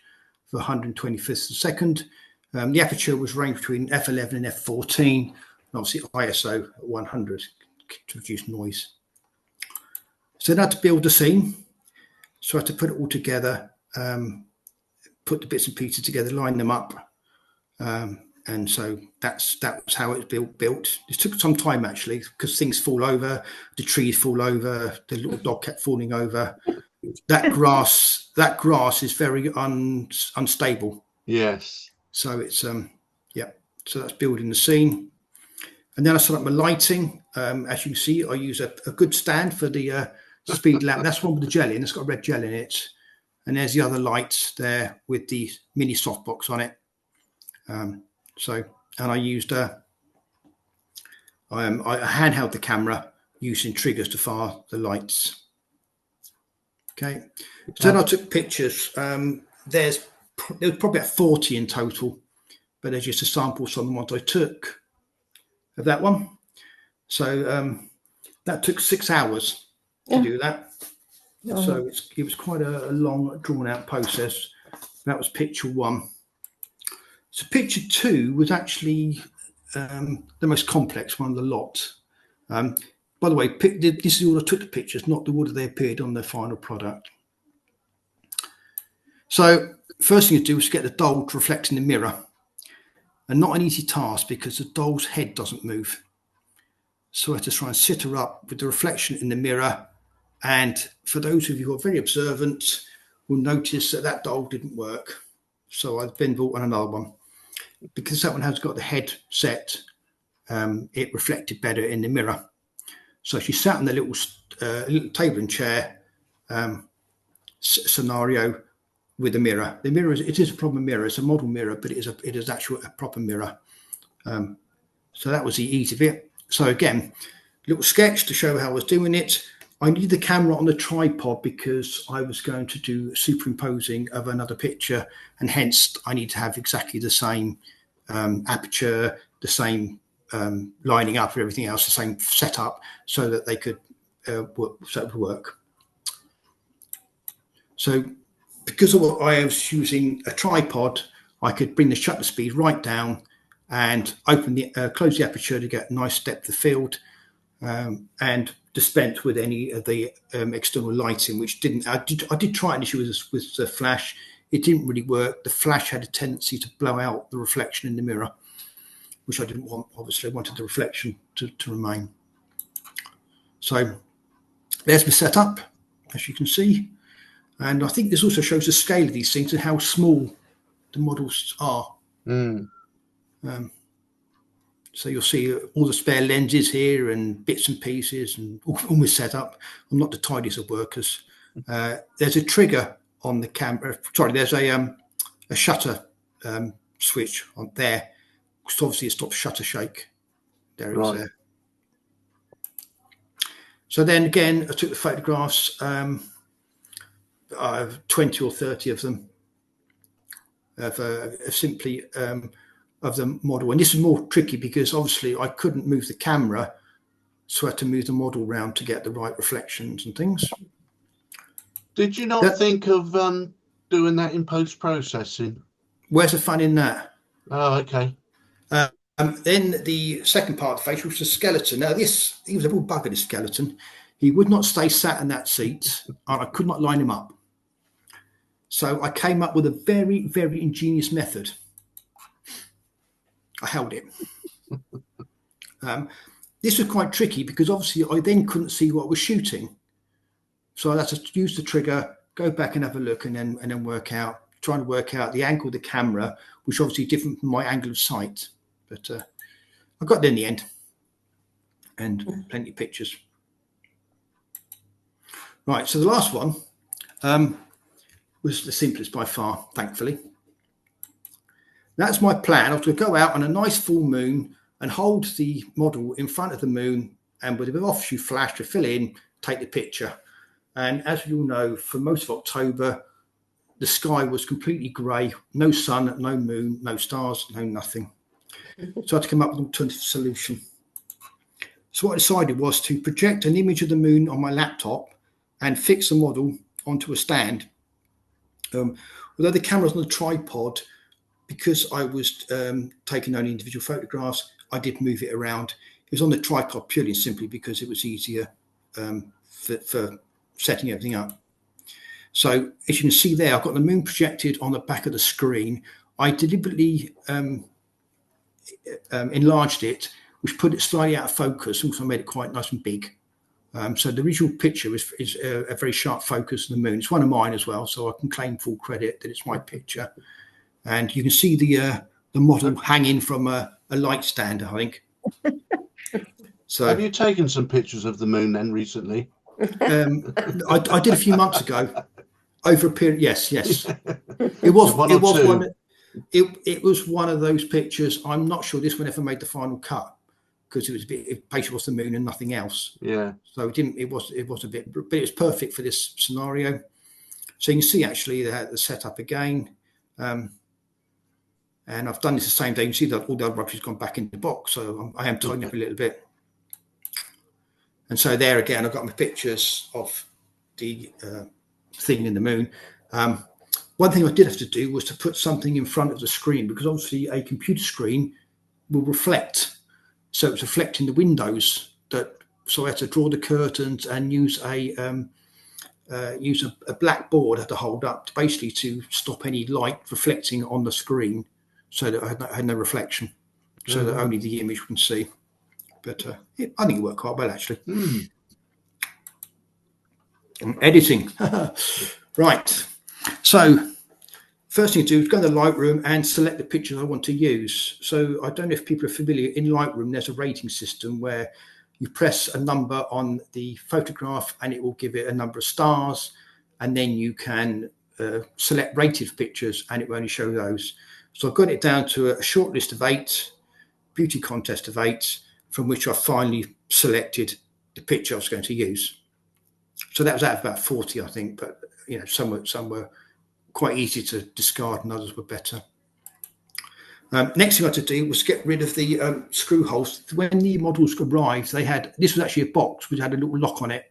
for 125th of a second. The aperture was ranged between f11 and f14, and obviously ISO at 100 to reduce noise. So I had to build the scene. So I had to put it all together, put the bits and pieces together, line them up. And so that was how it was built. It took some time actually because things fall over, the trees fall over, the little dog kept falling over. That grass is very unstable.
Yes.
So it's yeah. So that's building the scene, and then I set up my lighting. As you can see, I use a good stand for the speed lamp. That's one with the gel in. It's got red gel in it, and there's the other lights there with the mini softbox on it. And I used I handheld the camera using triggers to fire the lights. Okay, so then I took pictures. There was probably about 40 in total, but there's just a sample of some of the ones I took of that one. So that took 6 hours to do that. So it was quite a long, drawn-out process. That was picture one. So picture two was actually the most complex one of the lot. By the way, this is all I took the pictures, not the order they appeared on the final product. So first thing to do was get the doll to reflect in the mirror, and not an easy task because the doll's head doesn't move. So I had to try and sit her up with the reflection in the mirror. And for those of you who are very observant will notice that that doll didn't work. So I've been bought on another one. Because that one has got the head set, it reflected better in the mirror. So she sat in the little table and chair scenario with the mirror. The mirror it is a proper mirror. It's a model mirror, but it is actually a proper mirror. So that was the easy bit. So again, little sketch to show how I was doing it. I needed the camera on the tripod because I was going to do superimposing of another picture, and hence I need to have exactly the same aperture, the same lining up and everything else, the same setup, so that they could work. So because of what I was using a tripod, I could bring the shutter speed right down and close the aperture to get a nice depth of field, and dispense with any of the external lighting, which didn't. I did try an issue with the flash. It didn't really work. The flash had a tendency to blow out the reflection in the mirror, which I didn't want. Obviously, I wanted the reflection to remain. So there's my setup, as you can see. And I think this also shows the scale of these things and how small the models are. So you'll see all the spare lenses here and bits and pieces and all my setup. I'm not the tidiest of workers. There's a trigger on the camera. Sorry, there's a shutter switch on there. So obviously it stops shutter shake. There it is there. So then again, I took the photographs. I have 20 or 30 of them simply of the model. And this is more tricky because obviously I couldn't move the camera, so I had to move the model around to get the right reflections and things.
Did you not think of doing that in post-processing?
Where's the fun in that?
Oh, okay.
Then the second part of the face was the skeleton. Now he was a real bugger, this skeleton. He would not stay sat in that seat, and I could not line him up. So I came up with a very, very ingenious method. I held it. This was quite tricky because obviously I then couldn't see what I was shooting. So I had to use the trigger, go back and have a look, and then trying to work out the angle of the camera, which obviously different from my angle of sight. But I got there in the end, and plenty of pictures. Right, so the last one was the simplest by far, thankfully. That's my plan. I was going to go out on a nice full moon and hold the model in front of the moon, and with a bit of offshoot flash to fill in, take the picture. And as you all know, for most of October, the sky was completely grey, no sun, no moon, no stars, no nothing. So I had to come up with an alternative solution. So what I decided was to project an image of the moon on my laptop and fix the model onto a stand. Although the camera's on a tripod, because I was taking only individual photographs, I did move it around. It was on the tripod purely and simply because it was easier for setting everything up. So as you can see there, I've got the moon projected on the back of the screen. I deliberately enlarged it, which put it slightly out of focus, also made it quite nice and big. So the original picture is a very sharp focus of the moon. It's one of mine as well, so I can claim full credit that it's my picture. And you can see the model hanging from a light stand, I think. So
have you taken some pictures of the moon then recently?
I did a few months ago. Over a period, yes. It was one of those pictures. I'm not sure this one ever made the final cut because it was a bit patient was the moon and nothing else.
Yeah.
So it was a bit, but it was perfect for this scenario. So you can see actually the setup again. And I've done this the same day. You can see that all the other rubbish has gone back in the box. So I am tidying up a little bit. And so there again, I've got my pictures of the thing in the moon. One thing I did have to do was to put something in front of the screen because obviously a computer screen will reflect. So it's reflecting the windows that so I had to draw the curtains and use a black board I had to hold up basically to stop any light reflecting on the screen, so that I had no reflection, so that only the image can see. But I think it worked quite well, actually. Editing. Right. So first thing to do is go to Lightroom and select the pictures I want to use. So I don't know if people are familiar. In Lightroom, there's a rating system where you press a number on the photograph and it will give it a number of stars, and then you can select rated pictures and it will only show those. So I've got it down to a short list of 8, beauty contest of 8, from which I finally selected the picture I was going to use. So that was out of about 40, I think, but you know, some were quite easy to discard and others were better. Next thing I had to do was get rid of the screw holes. When the models arrived, this was actually a box which had a little lock on it.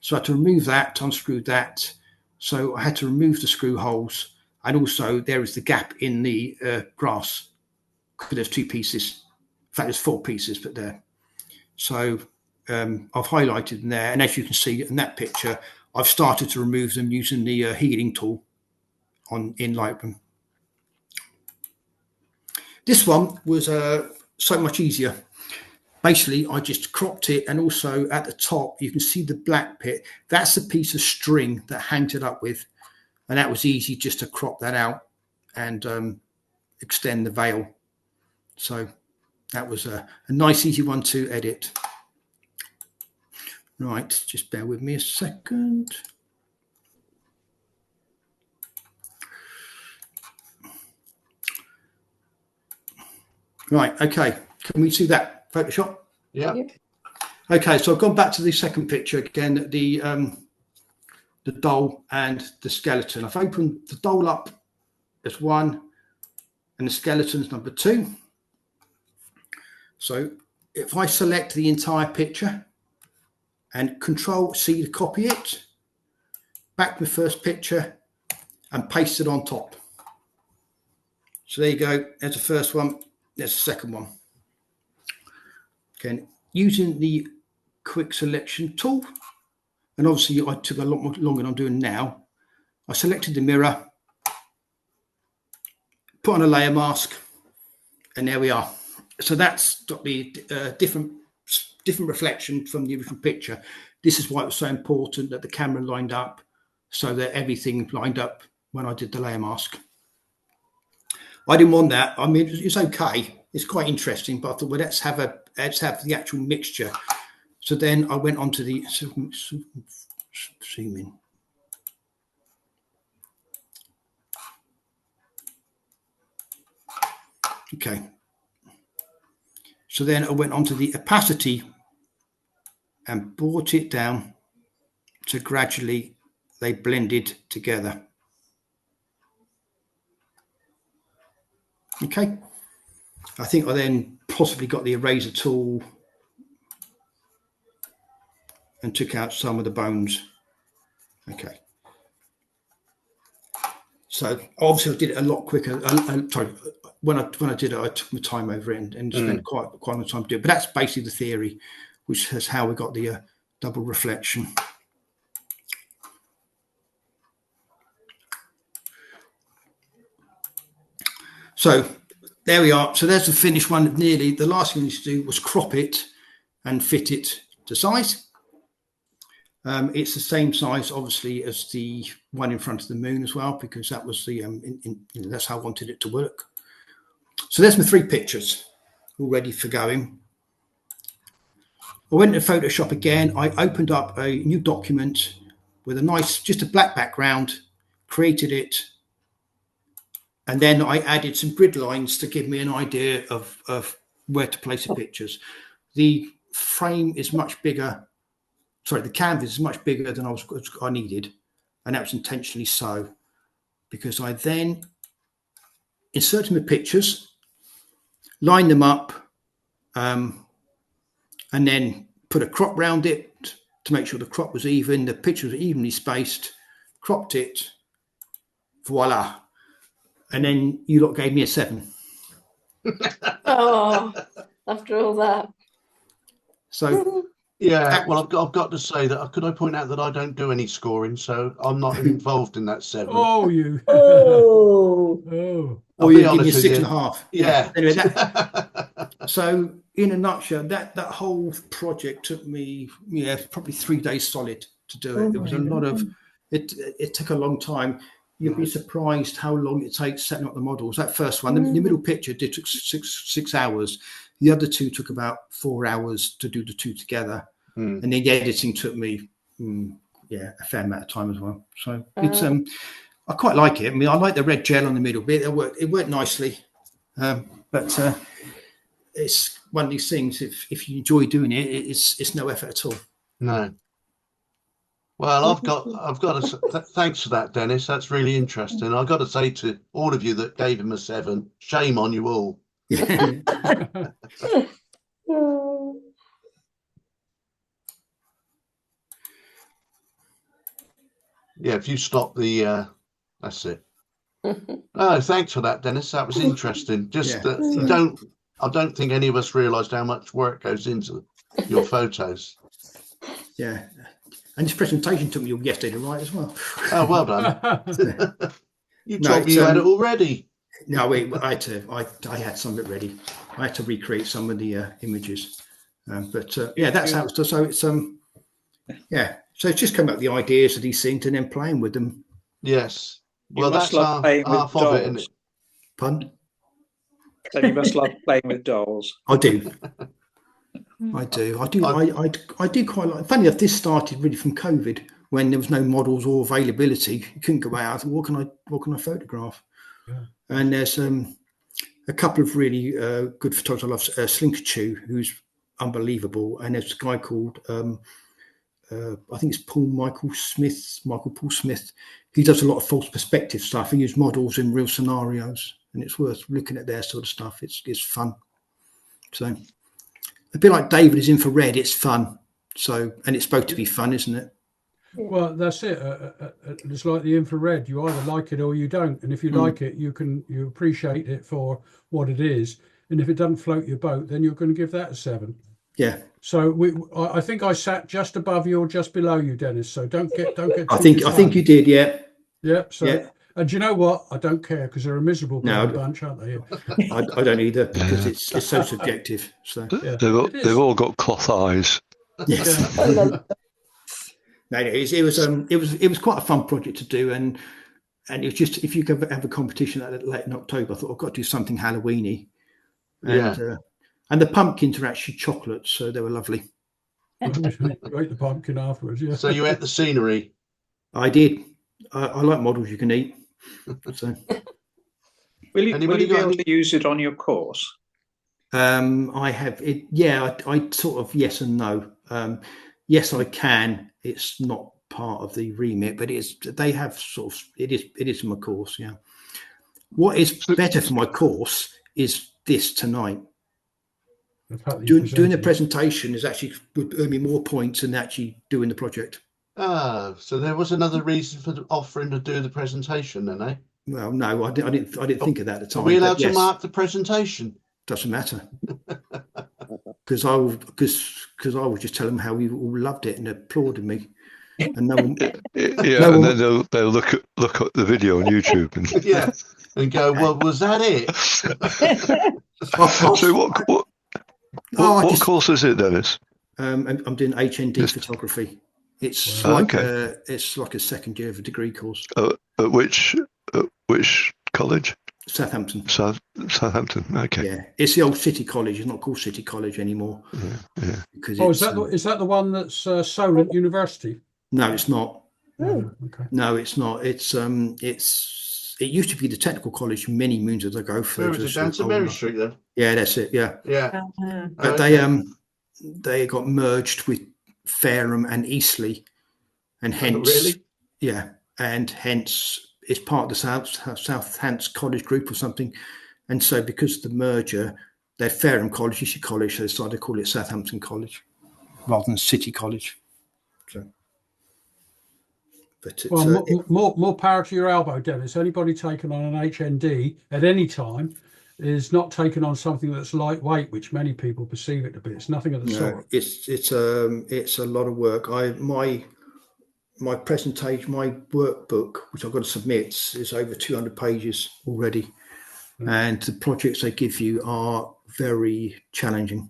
So I had to remove that, unscrew that. So I had to remove the screw holes, and also there is the gap in the grass, because there's 2 pieces. In fact, there's 4 pieces, but there. So I've highlighted them there, and as you can see in that picture, I've started to remove them using the healing tool in Lightroom. This one was so much easier. Basically, I just cropped it, and also at the top you can see the black bit. That's the piece of string that hangs it up with, and that was easy just to crop that out and extend the veil. So that was a nice easy one to edit. Right, just bear with me a second. Right, okay. Can we see that Photoshop?
Yeah.
Okay, so I've gone back to the second picture again, the doll and the skeleton. I've opened the doll up as 1 and the skeleton as number 2. So if I select the entire picture and Control C to copy it, back to the first picture and paste it on top. So there you go. There's the first one. There's the second one. Okay, using the quick selection tool, and obviously I took a lot more longer than I'm doing now. I selected the mirror, put on a layer mask, and there we are. So that's got the different reflection from the original picture. This is why it was so important that the camera lined up, so that everything lined up when I did the layer mask. I didn't want that. I mean, it's okay. It's quite interesting, but I thought, well, let's have the actual mixture. So then I went on to the zoom in. Okay. So then I went on to the opacity and brought it down so gradually they blended together. Okay. I think I then possibly got the eraser tool and took out some of the bones. Okay. So obviously I did it a lot quicker. Sorry, when I did it, I took my time over it and spent quite a long time to do it. But that's basically the theory, which is how we got the double reflection. So there we are. So there's the finished one. Nearly the last thing we need to do was crop it and fit it to size. It's the same size, obviously, as the one in front of the moon as well, because that was the that's how I wanted it to work. So there's my 3 pictures all ready for going. I went to Photoshop again. I opened up a new document with a nice, just a black background, created it, and then I added some grid lines to give me an idea of where to place the pictures. The frame is much bigger. Sorry, the canvas is much bigger than I needed, and that was intentionally so, because I then inserted my pictures, lined them up, and then put a crop round it to make sure the crop was even, the pictures were evenly spaced, cropped it, voila. And then you lot gave me a 7.
Oh, after all that.
So
Yeah, well, I've got to say that could I point out that I don't do any scoring, so I'm not involved in that 7.
Oh, you.
Oh,
Oh.
I'll
Or
be
you give me a
honest with
six
you.
and a half.
Yeah.
Anyway, so in a nutshell, that whole project took me, probably 3 days solid to do it.
Oh
There was a
my
lot of
God.
it took a long time. You'd be surprised how long it takes setting up the models. That first one, the
Mm.
middle picture, did took six hours. The other two took about 4 hours to do the two together,
Hmm.
and then the editing took me, a fair amount of time as well. So it's I quite like it. I mean, I like the red gel on the middle bit. It worked nicely, but it's one of these things. If you enjoy doing it, it's no effort at all.
No. Well, I've got to. Thanks for that, Dennis. That's really interesting. I've got to say to all of you that gave him a 7, shame on you all.
Yeah.
Oh.
Yeah, if you stop the, that's it. Oh, thanks for that, Dennis. That was interesting. Just
Yeah.
I don't think any of us realised how much work goes into your photos.
Yeah. And this presentation took me all yesterday to write as well.
Oh, well done. You
No,
told me you had it already.
No, I had some of it ready. I had to recreate some of the images, but that's how it's done. So it's So it's just come up with the ideas of these things and then playing with them.
Yes.
You
Well,
must
that's
love playing with
half of it, isn't
dolls.
it?
Pardon?
So you must love playing with dolls.
I do. I do quite like. Funny enough, this started really from COVID when there was no models or availability. You couldn't go out. I thought, what can I photograph?
Yeah.
And there's a couple of really good photographers. I love Slinker Chew, who's unbelievable, and there's a guy called I think it's Michael Paul Smith. He does a lot of false perspective stuff. He uses models in real scenarios, and it's worth looking at their sort of stuff. It's fun. So a bit like David is infrared. It's fun. So, and it's supposed to be fun, isn't it?
Well, that's it. It's like the infrared. You either like it or you don't. And if you like it, you appreciate it for what it is. And if it doesn't float your boat, then you're going to give that a 7.
Yeah.
So I think I sat just above you or just below you, Dennis. So don't get.
I think you did. Yeah.
Yeah. So,
Yeah.
and you know what? I don't care because they're a miserable bunch, aren't they?
I don't either because it's so subjective. So
Yeah,
they've all got cloth eyes.
yes.
Yeah.
No, it was quite a fun project to do, and it was just if you could have a competition late in October, I thought I've got to do something Halloweeny, and the pumpkins are actually chocolates, so they were lovely.
You ate the pumpkin afterwards, yeah.
So you ate the scenery.
I did. I like models you can eat. So
Will you
Anybody
be
got
able
any-
to use it on your course?
I have it. Yeah, I sort of yes and no. Yes, I can. It's not part of the remit, but they have sort of it is my course. Yeah. What is better for my course is this tonight.
The fact that you
Doing the
presented it.
presentation is actually would earn me more points than actually doing the project.
Ah, so there was another reason for offering to do the presentation, then, eh?
Well, no, I didn't think of that at the
Are
time.
we allowed
but
to
yes,
mark the presentation?
doesn't matter. Because I would just tell them how we all loved it and applauded me, and no one.
Yeah,
No
and
one-
then they'll look at the video on YouTube and
Yeah. And go, well, was that it?
So what course is it, Dennis?
I'm doing HND
Yes.
photography. It's
Wow.
like
Okay.
it's like a second year of a degree course.
At which college?
Southampton.
Southampton. Okay.
Yeah, it's the old City College. It's not called City College anymore
Yeah.
because
Oh,
it's,
is that the one that's Solent University?
no, it's not.
Oh, okay.
No, it's not. It used to be the technical college many moons ago.
Where is it? Down to Mary Street, then?
Yeah, that's it. Yeah,
Yeah.
but
Okay.
they got merged with Fareham and Eastleigh, and hence
Really?
yeah, and hence it's part of the South Hants College Group or something. And so because of the merger, they're Fareham College, Eastleigh College, so they decided to call it Southampton College rather than City College. So, but it's,
Well, more power to your elbow, Dennis. Anybody taken on an HND at any time, is not taking on something that's lightweight, which many people perceive it to be. It's nothing of the
No,
sort.
it's a lot of work. My presentation, my workbook, which I've got to submit, is over 200 pages already, and the projects they give you are very challenging.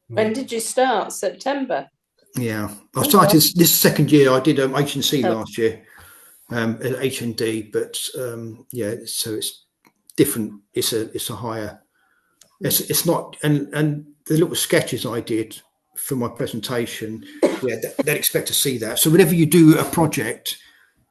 When did you start? September?
Yeah, I started this second year. I did H&C last year, at H&D, but yeah, so it's different. It's a higher. It's not, and the little sketches I did for my presentation, yeah, they'd expect to see that. So whenever you do a project,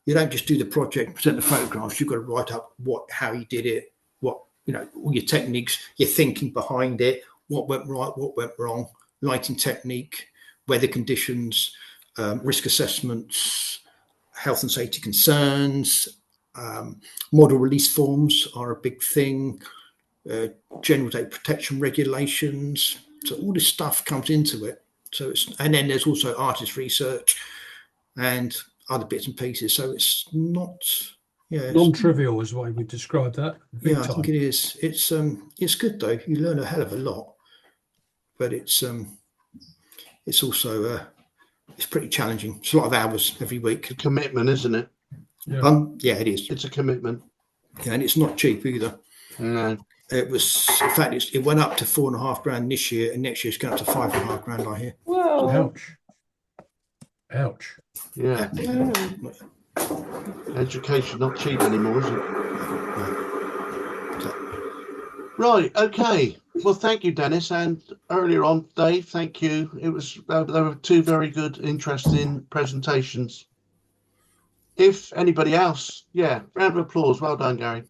you don't just do the project, present the photographs. You've got to write up how you did it, all your techniques, your thinking behind it, what went right, what went wrong, lighting technique, weather conditions, risk assessments, health and safety concerns, model release forms are a big thing, general data protection regulations. So all this stuff comes into it. So and then there's also artist research and other bits and pieces. So it's not,
non-trivial is the way we describe that.
Yeah, I think it is. It's good though. You learn a hell of a lot, but it's also it's pretty challenging. It's a lot of hours every week.
A commitment, isn't it?
Yeah, it is.
It's a commitment.
Yeah, and it's not cheap either.
No.
It was, in fact, it went up to $4,500 this year, and next year it's going up to $5,500. I hear.
Whoa.
Ouch.
Yeah. Education not cheap anymore, is it? Right. Okay. Well, thank you, Dennis, and earlier on, Dave. Thank you. It was there were two very good, interesting presentations. If anybody else, round of applause. Well done, Gary.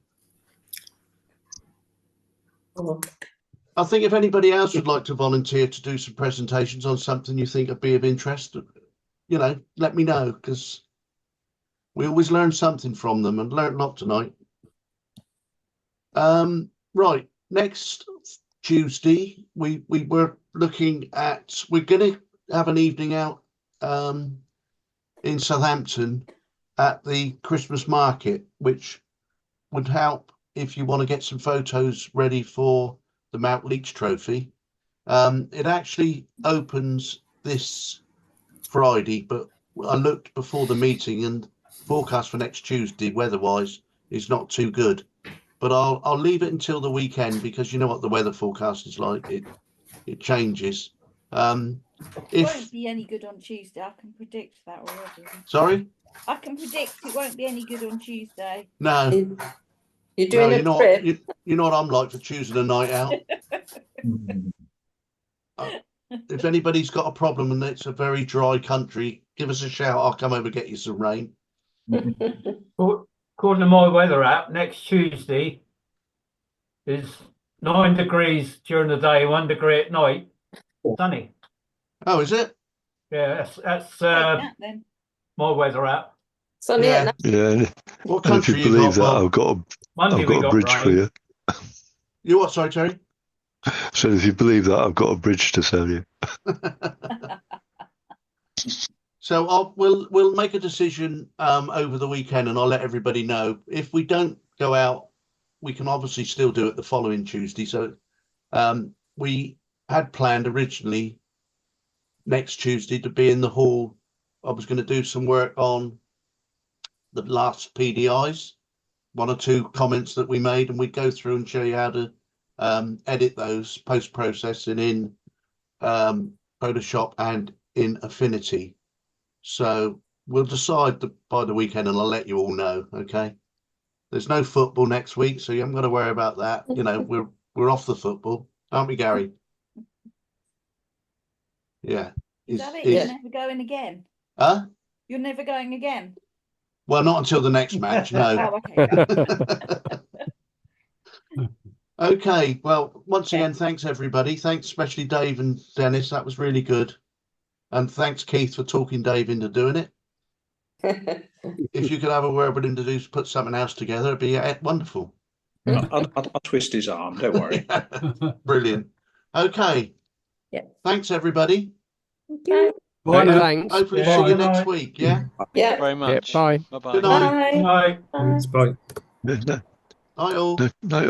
I think if anybody else would like to volunteer to do some presentations on something you think would be of interest, let me know, because we always learn something from them, and learned a lot tonight. Right, next Tuesday, we were looking at, we're going to have an evening out in Southampton at the Christmas market, which would help if you want to get some photos ready for the Mount Leach Trophy. It actually opens this Friday, but I looked before the meeting and forecast for next Tuesday, weather-wise, is not too good. But I'll leave it until the weekend, because you know what the weather forecast is like. It changes.
It won't be any good on Tuesday. I can predict that already.
Sorry?
I can predict it won't be any good on Tuesday.
No.
You're doing a trip.
You know what I'm like for choosing a night out. If anybody's got a problem and it's a very dry country, give us a shout. I'll come over and get you some rain.
According to my weather app, next Tuesday is 9 degrees during the day, 1 degree at night. Sunny.
Oh, is it?
Yeah, that's my weather app.
Sunny at night.
Yeah.
What
And if you
country
believe that,
Bob?
I've got a bridge for you.
You what? Sorry, Terry.
So if you believe that, I've got a bridge to sell you.
So we'll make a decision over the weekend, and I'll let everybody know. If we don't go out, we can obviously still do it the following Tuesday. So we had planned originally next Tuesday to be in the hall. I was going to do some work on the last PDIs, one or two comments that we made, and we'd go through and show you how to edit those post-processing in Photoshop and in Affinity. So we'll decide by the weekend, and I'll let you all know. Okay. There's no football next week, so you haven't got to worry about that. We're off the football, aren't we, Gary? Yeah.
Is that it? You're never going again?
Huh?
You're never going again?
Well, not until the next match, no.
Oh, okay.
Okay. Well, once again, thanks everybody. Thanks, especially Dave and Dennis. That was really good. And thanks, Keith, for talking Dave into doing it. If you could have a word with him to put something else together, it'd be wonderful.
I'll twist his arm. Don't worry.
Brilliant. Okay.
Yeah.
Thanks, everybody.
Okay.
Bye now.
Thanks.
Hopefully see you next week. Yeah.
Yeah.
Very much. Bye. Bye-bye.
Good night.
Bye.
Bye.
Bye.
No,
Bye all.
no,